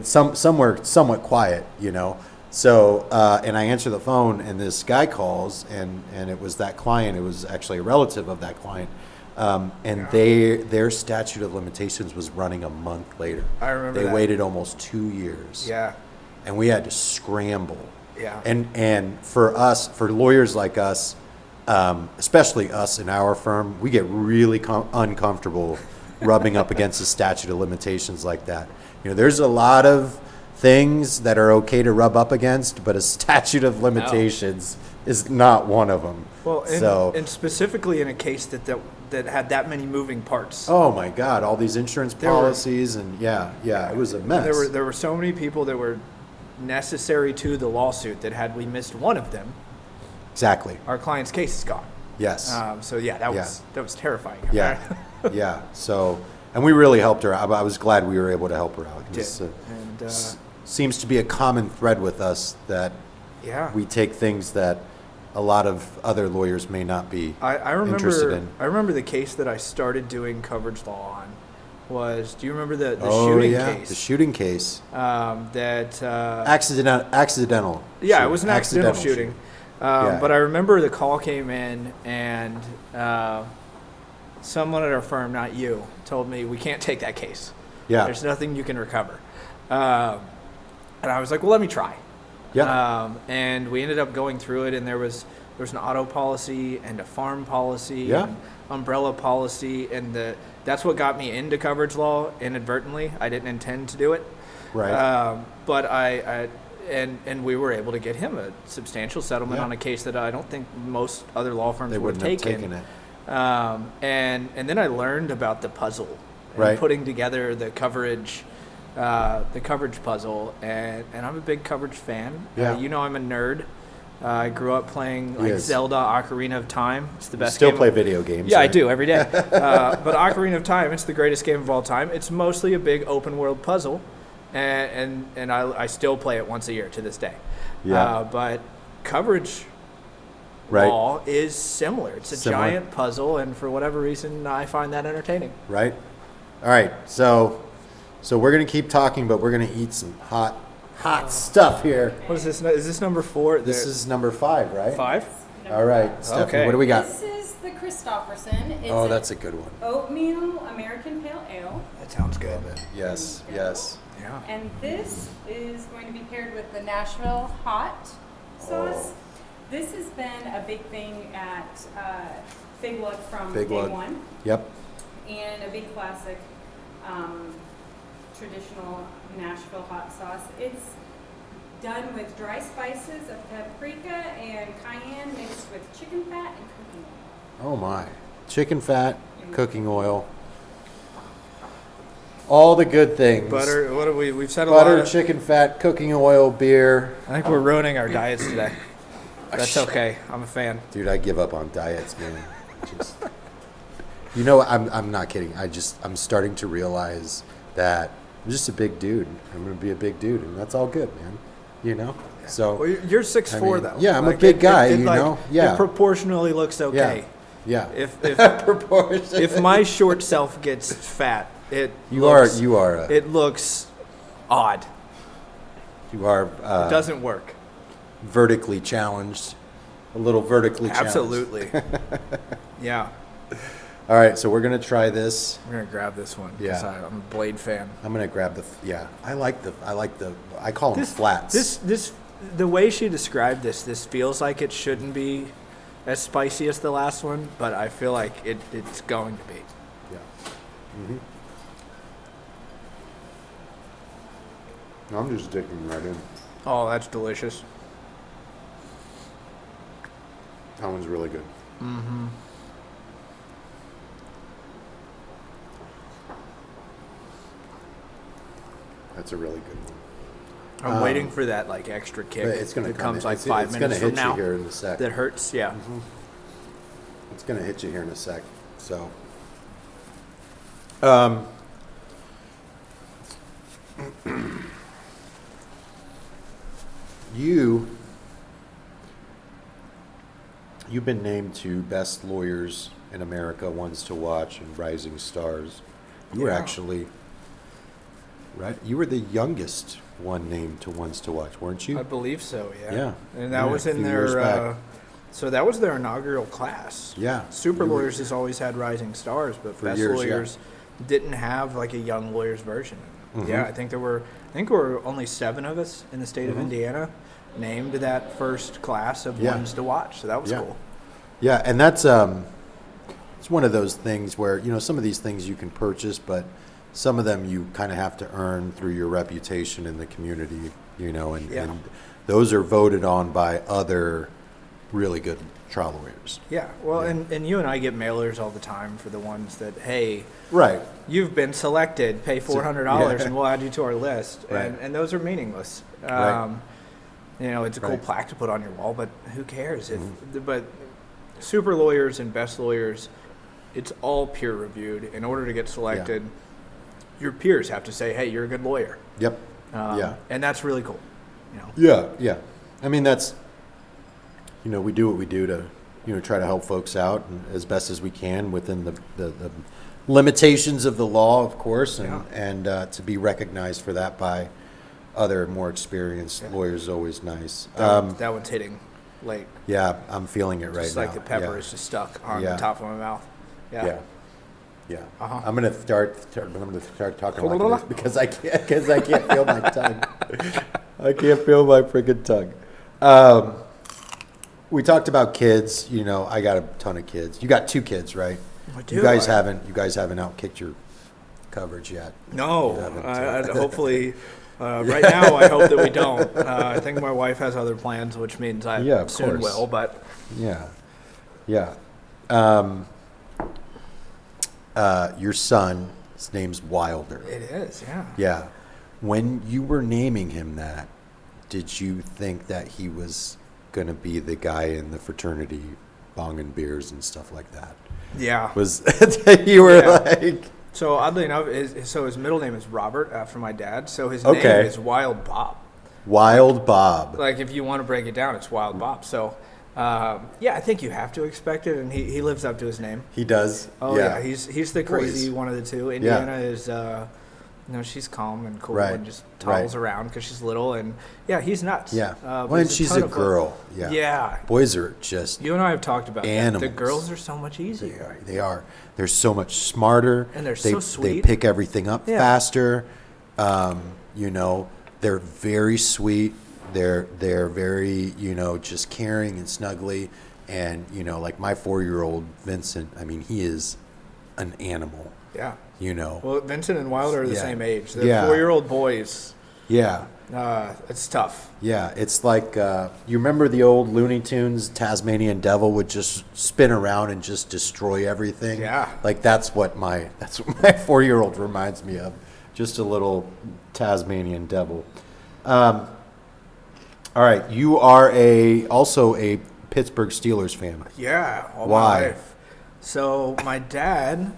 somewhere somewhat quiet, you know. So and I answer the phone, and this guy calls, and it was that client. It was actually a relative of that client. And their statute of limitations was running a month later. I remember they that. waited almost 2 years. Yeah. And we had to scramble. Yeah. And for us, for lawyers like us, especially us in our firm, we get really uncomfortable rubbing up against a statute of limitations like that. You know, there's a lot of things that are okay to rub up against, but a statute of limitations is not one of them. Well, so, and specifically in a case that had that many moving parts. oh my God, all these insurance policies, and yeah, it was a mess. There were so many people that were necessary to the lawsuit that had we missed one of them, exactly. our client's case is gone. Yes. So yeah, that was terrifying. Yeah. Yeah. So, and we really helped her. I was glad we were able to help her out. Seems to be a common thread with us that we take things that a lot of other lawyers may not be interested in. I remember the case that I started doing coverage law on was, do you remember the shooting case? The shooting case. Accidental. Yeah, it was an accidental shooting. But I remember the call came in, and someone at our firm, not you, told me we can't take that case. Yeah. There's nothing you can recover. And I was like, well, let me try. Yeah. And we ended up going through it, and there was an auto policy and a farm policy, and umbrella policy, and that's what got me into coverage law inadvertently. I didn't intend to do it. Right. But and we were able to get him a substantial settlement on a case that I don't think most other law firms would have taken it. And then I learned about the puzzle, right, and putting together the coverage puzzle, and I'm a big coverage fan. Yeah. You know, I'm a nerd. I grew up playing Zelda Ocarina of Time. It's the best still game. Play video games. Yeah, right? I do every day. But Ocarina of Time, it's the greatest game of all time. It's mostly a big open world puzzle, and I still play it once a year to this day. Yeah. But coverage law is similar. It's a giant puzzle, and for whatever reason, I find that entertaining. Right. All right. So we're gonna keep talking, but we're gonna eat some hot stuff here. What is this? Is this number 4? This is number 5, right? 5? All right, Stephanie, Okay. what do we got? This is the Christofferson. It's That's a good one. oatmeal American Pale Ale. That sounds good. Yes. Yeah. And this is going to be paired with the Nashville hot sauce. This has been a big thing at Big Lug from day one. Yep. And a big classic traditional Nashville hot sauce. It's done with dry spices of paprika and cayenne mixed with chicken fat and cooking oil. Oh my. Chicken fat, cooking oil. All the good things. Butter. What have we've said a lot. Butter, chicken fat, cooking oil, beer. I think we're ruining our diets today. That's okay. I'm a fan. Dude, I give up on diets, man. You know, I'm not kidding. I'm starting to realize that I'm just a big dude. I'm going to be a big dude, and that's all good, man. You know? So Well, you're 6'4", though. Yeah, I'm a big guy, you know? Yeah. It proportionally looks okay. Yeah. If my short self gets fat, it looks odd. You are It doesn't work. vertically challenged. A little vertically challenged. Absolutely. Yeah. All right, so we're going to try this. We're going to grab this one because I'm a Blade fan. I'm going to grab I call them flats. The way she described this feels like it shouldn't be as spicy as the last one, but I feel like it's going to be. Yeah. Mm-hmm. I'm just digging right in. Oh, that's delicious. That one's really good. Mm-hmm. That's a really good one. I'm waiting for that like extra kick. But it's gonna that come. comes like It's 5 minutes gonna from hit you now. here in a sec. That hurts. Yeah. It's gonna hit you here in a sec. So, you've been named to Best Lawyers in America, Ones to Watch, and Rising Stars. You were Yeah. actually right. You were the youngest one named to Ones to Watch, weren't you? I believe so. Yeah. Yeah. And that Yeah, was a in few years their. back. So that was their inaugural class. Yeah. Super You were- Lawyers has always had Rising Stars, but For Best years, yeah. Lawyers didn't have like a Young Lawyers version. Mhm. Yeah, I think there were only 7 of us in the state of Mhm. Indiana named that first class of Yeah. Ones to Watch. So that was Yeah. cool. Yeah, and that's it's one of those things where, you know, some of these things you can purchase, but some of them you kind of have to earn through your reputation in the community, you know, and, Yeah. and those are voted on by other really good trial lawyers. Yeah. Well, Yeah. and you and I get mailers all the time for the ones that, hey, Right. you've been selected, pay $400 Yeah. and we'll add you to our list. Right. And those are meaningless. Right. You know, it's a cool Right. plaque to put on your wall, but who cares? Mm-hmm. But Super Lawyers and Best Lawyers, it's all peer reviewed. In order to get selected, your peers have to say, hey, you're a good lawyer. Yep. Yeah. And that's really cool. You know? Yeah, yeah. I mean, that's, you know, we do what we do to, you know, try to help folks out and as best as we can within the limitations of the law, of course, and to be recognized for that by other more experienced lawyers is always nice. That one's hitting late. Yeah, I'm feeling it right now. Just like the pepper yeah. is just stuck on Yeah. the top of my mouth. Yeah. Yeah. Yeah. Uh-huh. I'm gonna start talking like this because I can't feel my tongue. I can't feel my freaking tongue. We talked about kids. You know, I got a ton of kids. You got 2 kids, right? I do. You guys haven't outkicked your coverage yet. No. You haven't, Hopefully, right now, I hope that we don't. I think my wife has other plans, which means I Yeah, of soon course. will. But Yeah. Yeah. Your son, his name's Wilder. it is, yeah. Yeah. When you were naming him that, did you think that he was going to be the guy in the fraternity bonging beers and stuff like that? Yeah. Was you were Yeah. like, So oddly enough, his middle name is Robert after my dad. So his Okay. name is Wild Bob. Wild Bob? Like if you want to break it down, it's Wild Bob. So yeah, I think you have to expect it, and he lives up to his name. He does. Oh yeah, he's the crazy Boys. one of the two. Indiana is, you know, she's calm and cool Right. and just toddles around because she's little, and yeah, he's nuts. Yeah. But Well, and he's she's ton a of fun. girl. Yeah. Yeah. Boys are just, You and I have talked about that. Animals. The girls are so much easier. they are. They're so much smarter. And they're they, so They sweet. pick everything up Yeah. faster. You know, they're very sweet. They're very, you know, just caring and snuggly. And, you know, like my 4-year-old Vincent, I mean, he is an animal, Yeah. you know. Well, Vincent and Wilder are the Yeah. same age. They're Yeah. 4-year-old boys. Yeah. It's tough. Yeah. It's like, you remember the old Looney Tunes, Tasmanian Devil would just spin around and just destroy everything? Yeah. Like that's what my 4-year-old reminds me of. Just a little Tasmanian Devil. All right. You are also a Pittsburgh Steelers fan. Yeah. All Why? My life. So my dad,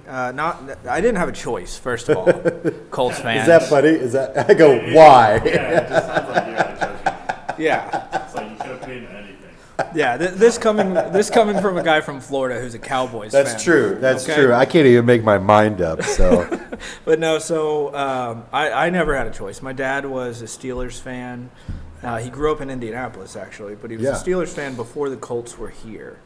I didn't have a choice. First of all, Colts fan. Is that funny? Is that I go why? Yeah, it just sounds like you're a judgment. Yeah. It's like you could have paid anything. Yeah. This coming from a guy from Florida who's a Cowboys fan. That's true. That's Okay? true. I can't even make my mind up. So But no, so I never had a choice. My dad was a Steelers fan. He grew up in Indianapolis, actually, but he was Yeah. a Steelers fan before the Colts were here.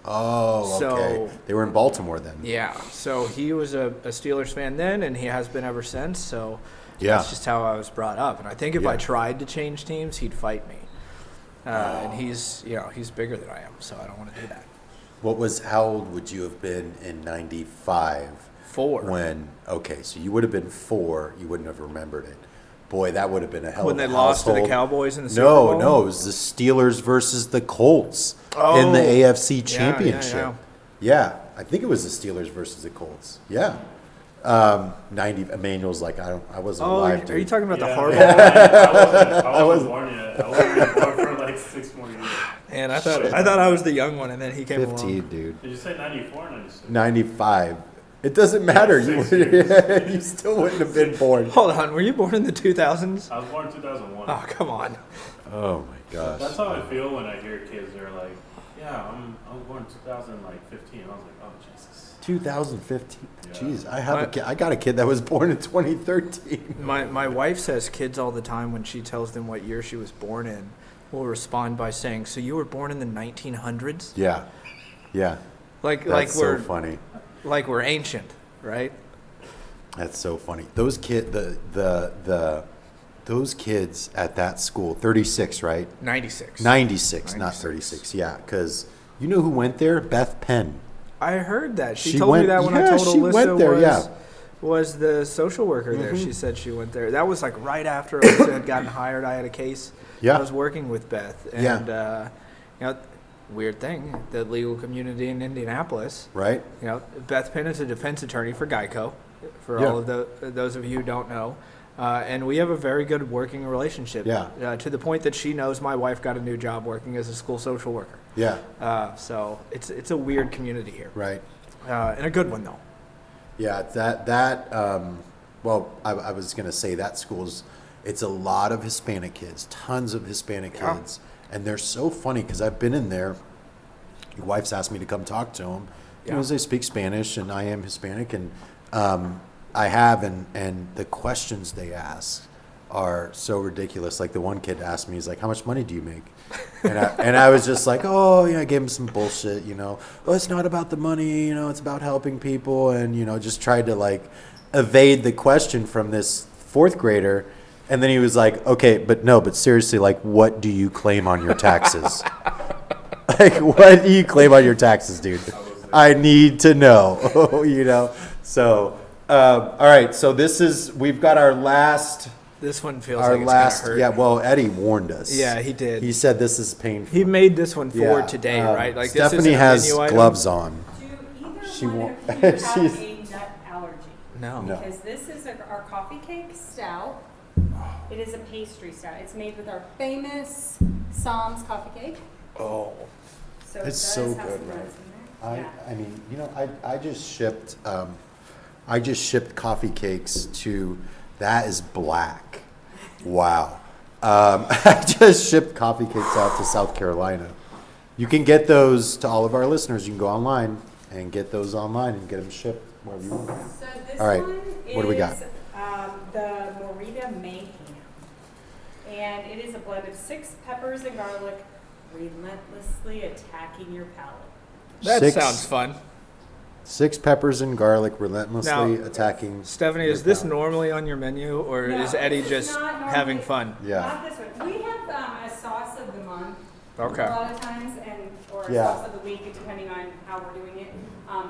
oh, okay. So- They were in Baltimore then. Yeah, so he was a Steelers fan then, and he has been ever since. So Yeah. that's just how I was brought up. And I think if I Yeah. tried to change teams, he'd fight me. And he's bigger than I am, so I don't want to do that. How old would you have been in 95? 4. Okay, so you would have been 4. You wouldn't have remembered it. Boy, that would have been a hell When of they a lost to the household. Cowboys in the Super Bowl? No, it was the Steelers versus the Colts in Oh. the AFC Yeah, Championship. yeah. Yeah, I think it was the Steelers versus the Colts. Yeah. 90. Emmanuel's like, I wasn't Oh, alive, are you dude. talking about the Yeah, hard I wasn't born yet. I wasn't born for like 6 more years. And I thought I was the young one, and then he came 15, along. dude. Did you say 94 or 96? 95. It doesn't matter. You, 6 years. you still wouldn't have been born. Hold on, were you born in the 2000s? I was born in 2001. Oh, come on. Oh my gosh. That's how I feel when I hear kids. They're like, "Yeah, I was born in 2015." I was like, "Oh Jesus." 2015. Yeah. Jeez, I got a kid that was born in 2013. My wife says kids all the time when she tells them what year she was born in will respond by saying, "So you were born in the 1900s?" Yeah. Yeah. Like That's we're so funny. like we're ancient, right? That's so funny. Those those kids at that school, 36, right? 96. 96, not 96. 36. Yeah, because you know who went there? Beth Penn. I heard that. She She told me went- that when I yeah, told she Alyssa went there, yeah. was the social worker there. Mm-hmm. She said she went there. That was like right after Alyssa had gotten hired. I had a case. Yeah. I was working with Beth. Yeah. And, you know, weird thing, the legal community in Indianapolis, Right? you know, Beth Penn is a defense attorney for Geico, for Yeah. all of those of you who don't know. And we have a very good working relationship. Yeah. To the point that she knows my wife got a new job working as a school social worker. Yeah. So it's a weird community here. Right. And a good one, though. Yeah, well, I was going to say that school's, it's a lot of Hispanic kids, tons of Hispanic Yeah. kids. And they're so funny because I've been in there. Your wife's asked me to come talk to them. Yeah. Because they speak Spanish and I am Hispanic. And I have, and the questions they ask are so ridiculous. Like the one kid asked me, he's like, "How much money do you make?" And I was just like, "Oh, yeah," I gave him some bullshit, you know. "Oh, it's not about the money, you know, it's about helping people," and you know, just tried to like evade the question from this fourth grader. And then he was like, "Okay, but seriously, like, what do you claim on your taxes?" Like, what do you claim on your taxes, dude? I need to know, you know. So, all right. So we've got our last. This one feels Our like last, it's gonna hurt. yeah. Well, Eddie warned us. Yeah, he did. He said this is painful. He made this one for Yeah, today, right? Like Stephanie this isn't a has menu item? gloves on. Do either She one won't- of you have she's- a nut allergy? No. No. Because this is our coffee cake stout. It is a pastry stout. It's made with our famous Psalms coffee cake. Oh. So It's it does so have good, some right? nuts in there. Yeah. I mean, you know, I just shipped coffee cakes to. That is black. Wow. I just shipped coffee cakes out to South Carolina. You can get those to all of our listeners. You can go online and get those online and get them shipped wherever you want. So this All right, one what do we got? is the Morita Mayhem. And it is a blend of 6 peppers and garlic, relentlessly attacking your palate. That Six- sounds fun. 6 peppers and garlic relentlessly Now, attacking. Stephanie, your is this palate. normally on your menu, or No, is Eddie this just not normally- having fun? Yeah. Not this one. We have a sauce of the month Okay. a lot of times, or a Yeah. sauce of the week, depending on how we're doing it.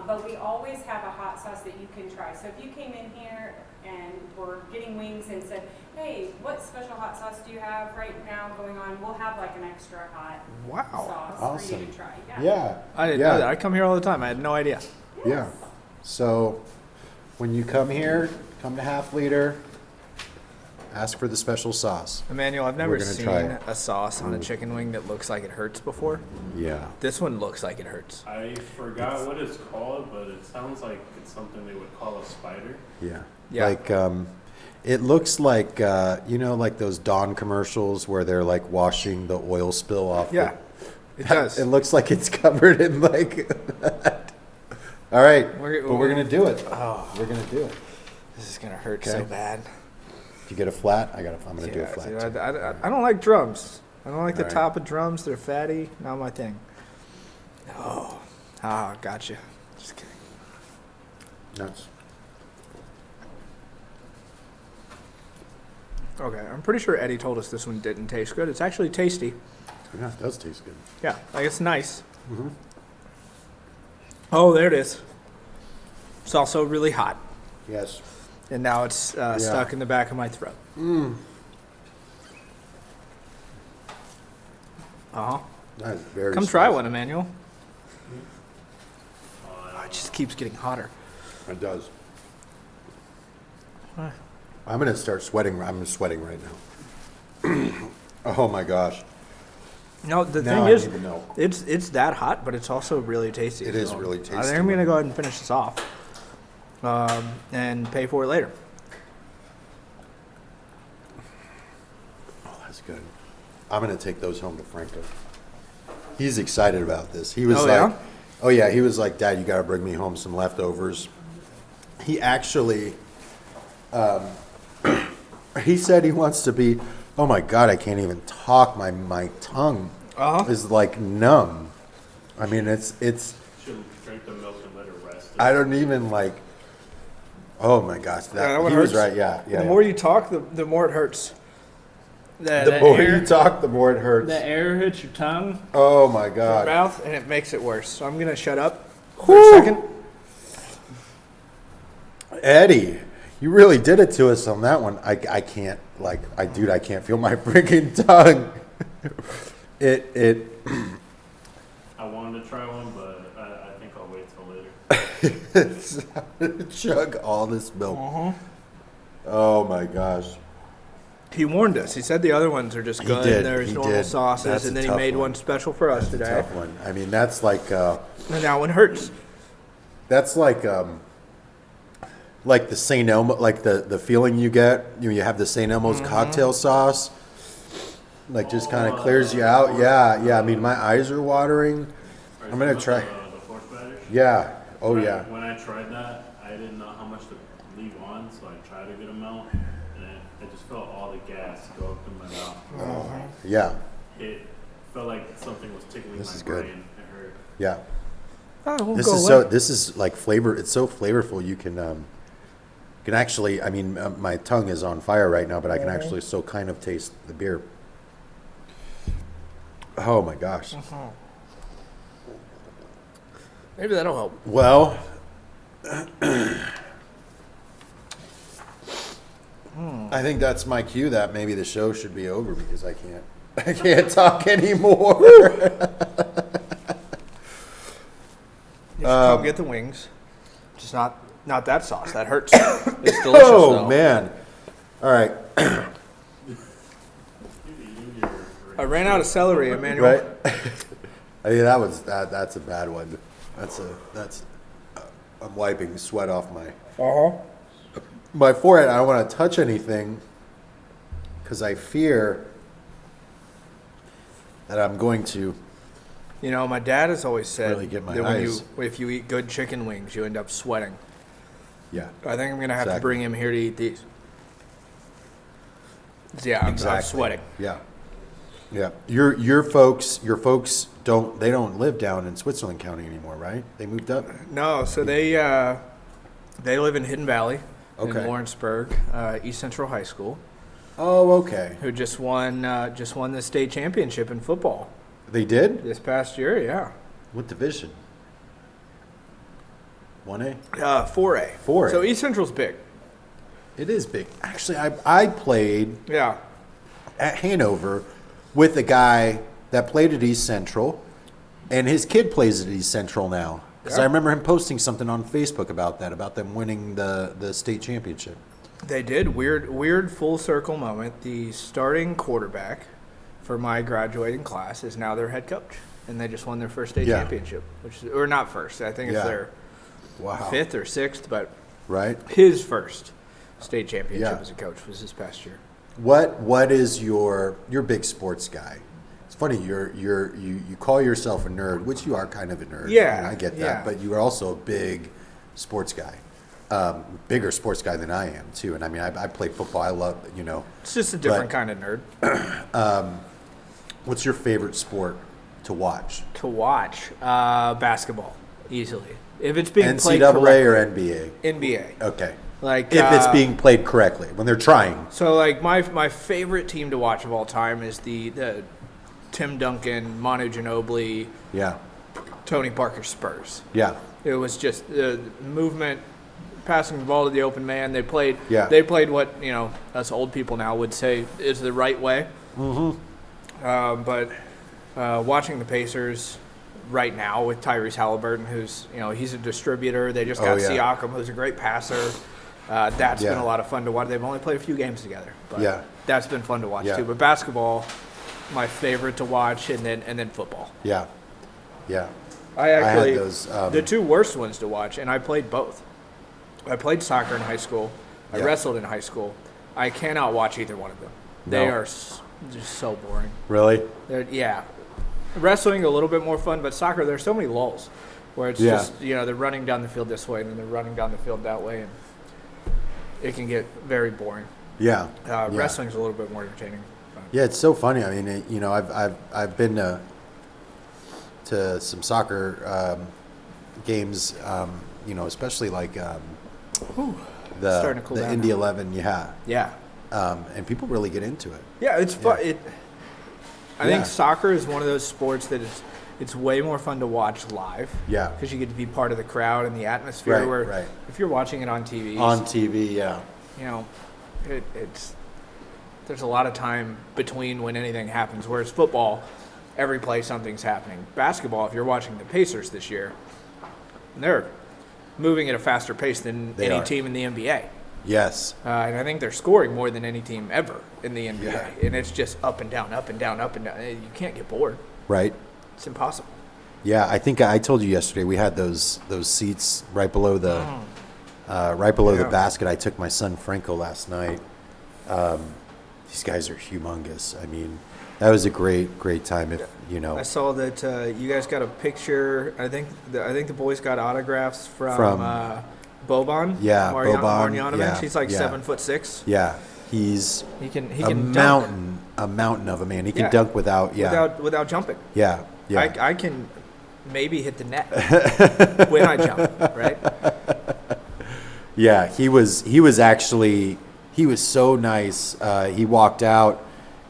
But we always have a hot sauce that you can try. So if you came in here and were getting wings and said, "Hey, what special hot sauce do you have right now going on?" We'll have like an extra hot Wow. sauce for Awesome. you to try. Yeah. I didn't yeah. know that. I come here all the time. I had no idea. Yeah. So when you come here, come to Half Liter, ask for the special sauce. Emmanuel, I've never gonna seen try it. a sauce on a chicken wing that looks like it hurts before. Yeah. This one looks like it hurts. I forgot what it's called, but it sounds like it's something they would call a spider. Yeah. Yeah. Like, it looks like, you know, like those Dawn commercials where they're like washing the oil spill off. Yeah, it does. It looks like it's covered in like that. All right. We're- But we're going to do it. Oh. We're going to do it. This is gonna hurt Okay. so bad. If you get a flat, I'm going to do a Yeah, flat. dude, too. I don't like drums. I don't like the All right. top of drums. They're fatty. Not my thing. Oh, gotcha. Just kidding. Nuts. Okay, I'm pretty sure Eddie told us this one didn't taste good. It's actually tasty. Yeah, it does taste good. Yeah, like it's nice. Mm-hmm. Oh, there it is. It's also really hot, Yes. and now it's stuck in the back of my throat. Uh huh. That is very Come try spicy. one, Emmanuel. Oh, it just keeps getting hotter. It does. I'm going to start sweating. I'm sweating right now. Oh, my gosh. No, the Now thing I is, need to know. it's that hot, but it's also really tasty. It is So really I tasty. think I'm going to go ahead and finish this off and pay for it later. Oh, that's good. I'm going to take those home to Franco. He's excited about this. He was Oh, like, yeah? oh, yeah. He was like, Dad, you got to bring me home some leftovers. He actually, he said he wants to be, oh, my God, I can't even talk. My tongue is like numb. I mean, it's. Should drink the milk and let it rest. I don't even like. Oh my gosh, that one he was hurts. right. Yeah, yeah. The yeah. more you talk, the more it hurts. The more you talk, the more it hurts. The air hits your tongue, Oh my your god. mouth, and it makes it worse. So I'm going to shut up for Whew. a second. Eddie, you really did it to us on that one. I can't dude, I can't feel my freaking tongue. It I wanted to try one, but I think I'll wait till later. chug all this milk. Oh my gosh. He warned us. He said the other ones are just good. did, There's he normal did. sauces, That's and a then he tough made one. one special for us That's a today. tough one. I mean, that's like And that one hurts. like the St. Elmo, like the feeling you get, you have the St. Elmo's cocktail sauce, like just kind of clears you out. Yeah, yeah. I mean, my eyes are watering. I'm gonna try. The horseradish. Yeah. Oh When I- yeah. When I tried that, I didn't know how much to leave on, so I tried to get them out, and I just felt all the gas go up in my mouth. Yeah. It felt like something was tickling This my is good. brain. It hurt. Yeah. Oh, it won't This go is away. this is like flavor. It's so flavorful. You can actually. I mean, my tongue is on fire right now, but I can actually so kind of taste the beer. Oh my gosh. Maybe that'll help. Well, I think that's my cue that maybe the show should be over because I can't talk anymore. You should come get the wings. Just not that sauce. That hurts. It's delicious, Oh though. man! All right, I ran out of celery, Emmanuel. right. I mean that's a bad one. I'm wiping sweat off my forehead. I don't want to touch anything because I fear that I'm going to. You know, my dad has always said Really get my that eyes. if you eat good chicken wings, you end up sweating. Yeah. I think I'm going to have to Exactly. bring him here to eat these. Yeah, I'm sweating. Yeah. Yeah. Your folks don't live down in Switzerland County anymore, right? They moved up? No, so they live in Hidden Valley Okay. in Lawrenceburg, East Central High School, Oh, okay. who just won the state championship in football They did? this past year. Yeah, What division? 1A? 4A. 4A. So East Central's big. It is big. Actually, I played Yeah. at Hanover with a guy that played at East Central, and his kid plays at East Central now. Because I Yeah. remember him posting something on Facebook about them winning the state championship. They did. Weird full circle moment. The starting quarterback for my graduating class is now their head coach, and they just won their first state Yeah. championship, or not first. I think it's Yeah. their Wow. fifth or sixth, but Right? his first state championship Yeah. as a coach was this past year. What is you're a big sports guy. It's funny you call yourself a nerd, which you are kind of a nerd. Yeah, and I get that, yeah. but you are also a big sports guy, bigger sports guy than I am too. And I mean, I play football. I love It's just a different But- kind of nerd What's your favorite sport to watch? to watch. Basketball, easily. If it's being played NCAA correctly. or NBA? NBA. Okay. Like If it's being played correctly, when they're trying. So, like, my favorite team to watch of all time is the Tim Duncan, Manu Ginobili, Yeah. Tony Parker Spurs. Yeah. It was just the movement, passing the ball to the open man. They played. Yeah. They played what us old people now would say is the right way. But watching the Pacers right now with Tyrese Halliburton, who's he's a distributor. They just got Oh, yeah. Siakam, who's a great passer. That's been Yeah. a lot of fun to watch. They've only played a few games together, but Yeah. that's been fun to watch Yeah. too. But basketball, my favorite to watch, and then football. Yeah. Yeah. I actually had those, the two worst ones to watch, and I played both. I played soccer in high school. I Yeah. wrestled in high school. I cannot watch either one of them. They No. are just so boring. Really? Yeah, wrestling a little bit more fun, but soccer there's so many lulls where it's Yeah. just they're running down the field this way and then they're running down the field that way, and it can get very boring. Yeah. Yeah. Wrestling's a little bit more entertaining. Yeah, it's so funny. I mean, I've been to some soccer games. Especially like Starting to cool the down Indy now. 11. Yeah. Yeah, And people really get into it. yeah, it's fun. Yeah. I think soccer is one of those sports that it's way more fun to watch live. Yeah. Because you get to be part of the crowd and the atmosphere. Right, Where right. if you're watching it on TV, On TV, yeah. There's a lot of time between when anything happens. Whereas football, every play something's happening. Basketball, if you're watching the Pacers this year, they're moving at a faster pace than They any are. team in the NBA. Yes. And I think they're scoring more than any team ever in the NBA. Yeah. And it's just up and down, up and down, up and down. You can't get bored. Right. It's impossible. Yeah, I think I told you yesterday we had those seats right below the the Yeah. basket. I took my son Franco last night. These guys are humongous. I mean, that was a great time. I saw that you guys got a picture. I think the boys got autographs from Boban. Yeah, Boban, Marjanovic. yeah, He's like yeah. 7'6". Yeah, he's He can a dunk mountain of a man. He can Yeah. dunk without without jumping. yeah. I can maybe hit the net when I jump, right? Yeah, he was so nice. He walked out,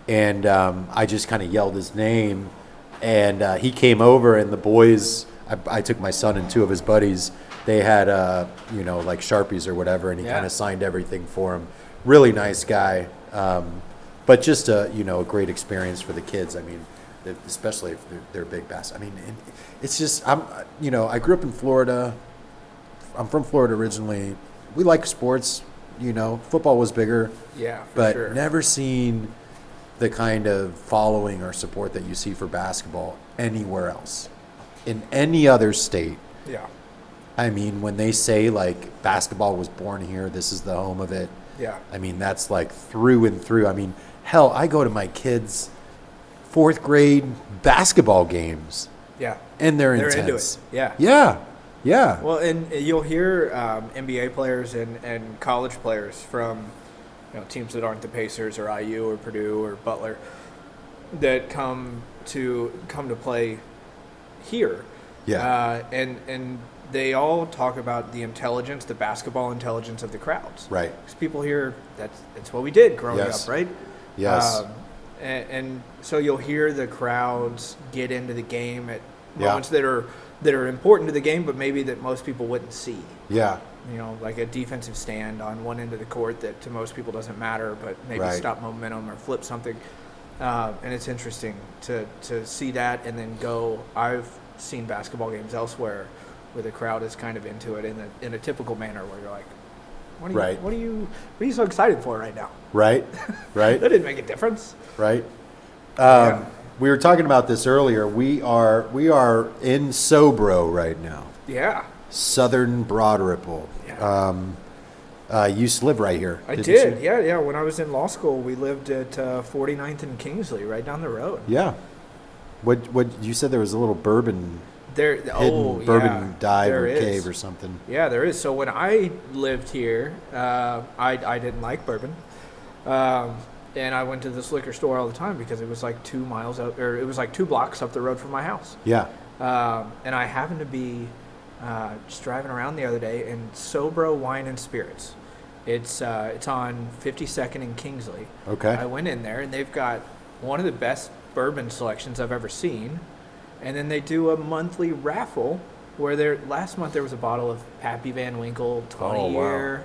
and I just kind of yelled his name, and he came over, and the boys. I took my son and two of his buddies. They had like Sharpies or whatever, and he Yeah. kind of signed everything for him. Really nice guy, but just a great experience for the kids. I mean, especially if they're big bass. I mean, it's just I grew up in Florida. I'm from Florida originally. We like sports. Football was bigger, Yeah, for but sure. never seen the kind of following or support that you see for basketball anywhere else in any other state. Yeah, I mean, when they say like basketball was born here, this is the home of it. yeah. I mean, that's like through and through. I mean, hell, I go to my kids' 4th grade basketball games, Yeah. and they're They're into intense. it. Yeah. Yeah, yeah. Well, and you'll hear NBA players and college players from teams that aren't the Pacers or IU or Purdue or Butler that come to play here. Yeah. And they all talk about the intelligence, the basketball intelligence of the crowds. Right. Because people here, that's what we did growing Yes. up, right? Yes. And so you'll hear the crowds get into the game at Yeah. moments that are important to the game, but maybe that most people wouldn't see. Yeah. Like a defensive stand on one end of the court that to most people doesn't matter, but maybe Right. stop momentum or flip something. And it's interesting to see that and then go. I've seen basketball games elsewhere where the crowd is kind of into it in a typical manner where you're like, Right. what are you so excited for right now? Right. Right. That didn't make a difference. Right. Yeah. We were talking about this earlier. We are in Sobro right now, Yeah. Southern Broad Ripple. Yeah. You used to live right here. I didn't did. you? Yeah. When I was in law school, we lived at 49th and Kingsley, right down the road. Yeah. What you said there was a little bourbon Hidden bourbon dive there or is. cave or something. Yeah, there is. So when I lived here, I didn't like bourbon, and I went to this liquor store all the time because it was like 2 miles up, or it was like 2 blocks up the road from my house. Yeah. And I happened to be just driving around the other day, and Sobro Wine and Spirits. It's on 52nd and Kingsley. Okay. I went in there, and they've got one of the best bourbon selections I've ever seen. And then they do a monthly raffle where last month there was a bottle of Pappy Van Winkle 20 Oh, wow. year.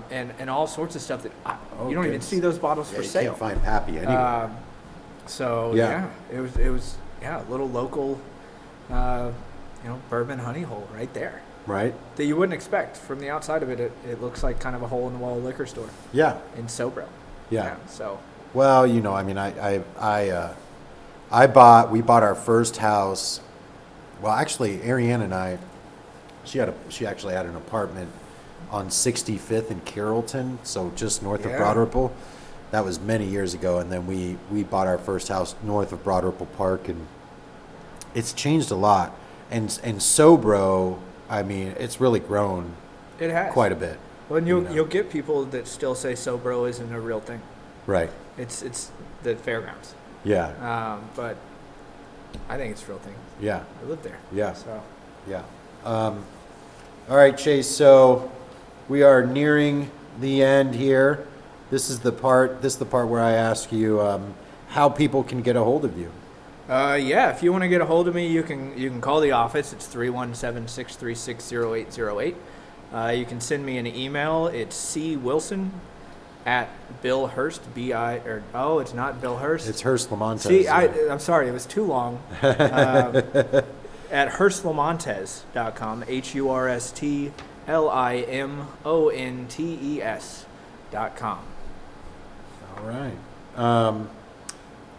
And all sorts of stuff that Oh, you don't even goodness. see those bottles Yeah, for you sale. can't find Pappy anywhere. So Yeah. yeah, it was a little local bourbon honey hole right there Right? that you wouldn't expect. From the outside of it, it looks like kind of a hole in the wall liquor store Yeah. in Sobro. Yeah. So Well, I mean, we bought our first house. Well, actually, Ariane and I, she actually had an apartment on 65th in Carrollton, so just north of Yeah. Broad Ripple. That was many years ago, and then we bought our first house north of Broad Ripple Park, and it's changed a lot. And Sobro, I mean, it's really grown it has quite a bit. Well, and you know. you'll get people that still say Sobro isn't a real thing. Right. It's the fairgrounds. Yeah. But I think it's a real thing. Yeah. I live there. Yeah. So Yeah. All right, Chase. So we are nearing the end here. This is the part where I ask you how people can get a hold of you. if you want to get a hold of me, you can call the office. It's 317-636-0808. You can send me an email. It's cwilson@billhurst, it's not Bill Hurst. It's Hurst Limontes. See, I'm sorry, it was too long. At HurstLimontes.com, HurstLimontes.com. All right.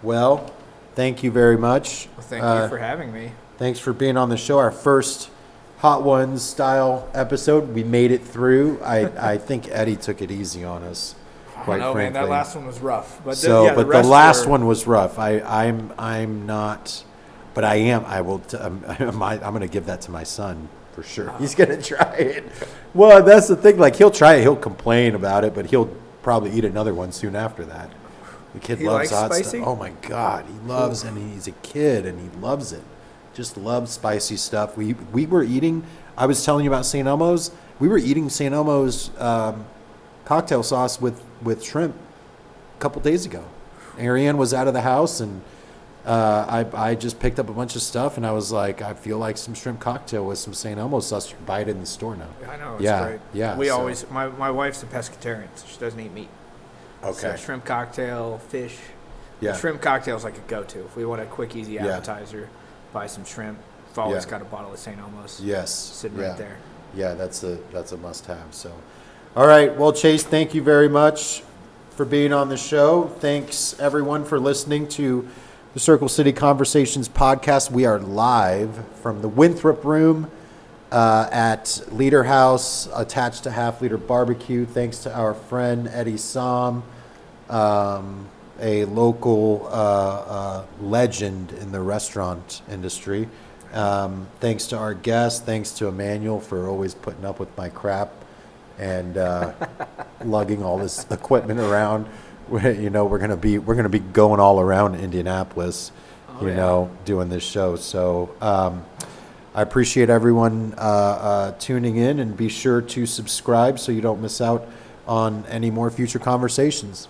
Well, thank you very much. Well, thank you for having me. Thanks for being on the show. Our first Hot Ones style episode. We made it through. I think Eddie took it easy on us. Quite I know, frankly. man, that last one was rough. But the last one was rough. I'm not, but I am. I will. I'm going to give that to my son for sure. He's going to try it. Well, that's the thing. Like, he'll try it. He'll complain about it, but he'll probably eat another one soon after that. The kid He loves likes hot spicy? stuff. Oh my God, he loves, and he's a kid, and he loves it. Just loves spicy stuff. We were eating. I was telling you about St. Elmo's. We were eating St. Elmo's cocktail sauce with shrimp a couple days ago. Ariane was out of the house, and I just picked up a bunch of stuff, and I was like, I feel like some shrimp cocktail with some St. Elmo's sauce. You can buy it in the store now. I know, it's Yeah, great. yeah, We so- always, my wife's a pescatarian, so she doesn't eat meat. Okay. So shrimp cocktail, fish. Yeah. Shrimp cocktail is like a go-to. If we want a quick, easy Yeah. appetizer, buy some shrimp. I've always Yeah. got a bottle of St. Elmo's Yes. sitting yeah. right there. Yeah, that's a must-have. So, all right. Well, Chase, thank you very much for being on the show. Thanks everyone for listening to the Circle City Conversations podcast. We are live from the Winthrop Room at Leader House, attached to Half Liter Barbecue. Thanks to our friend Eddie Som, a local legend in the restaurant industry. Thanks to our guests. Thanks to Emmanuel for always putting up with my crap and lugging all this equipment around. We're gonna be going all around Indianapolis, doing this show. So I appreciate everyone tuning in, and be sure to subscribe so you don't miss out on any more future conversations.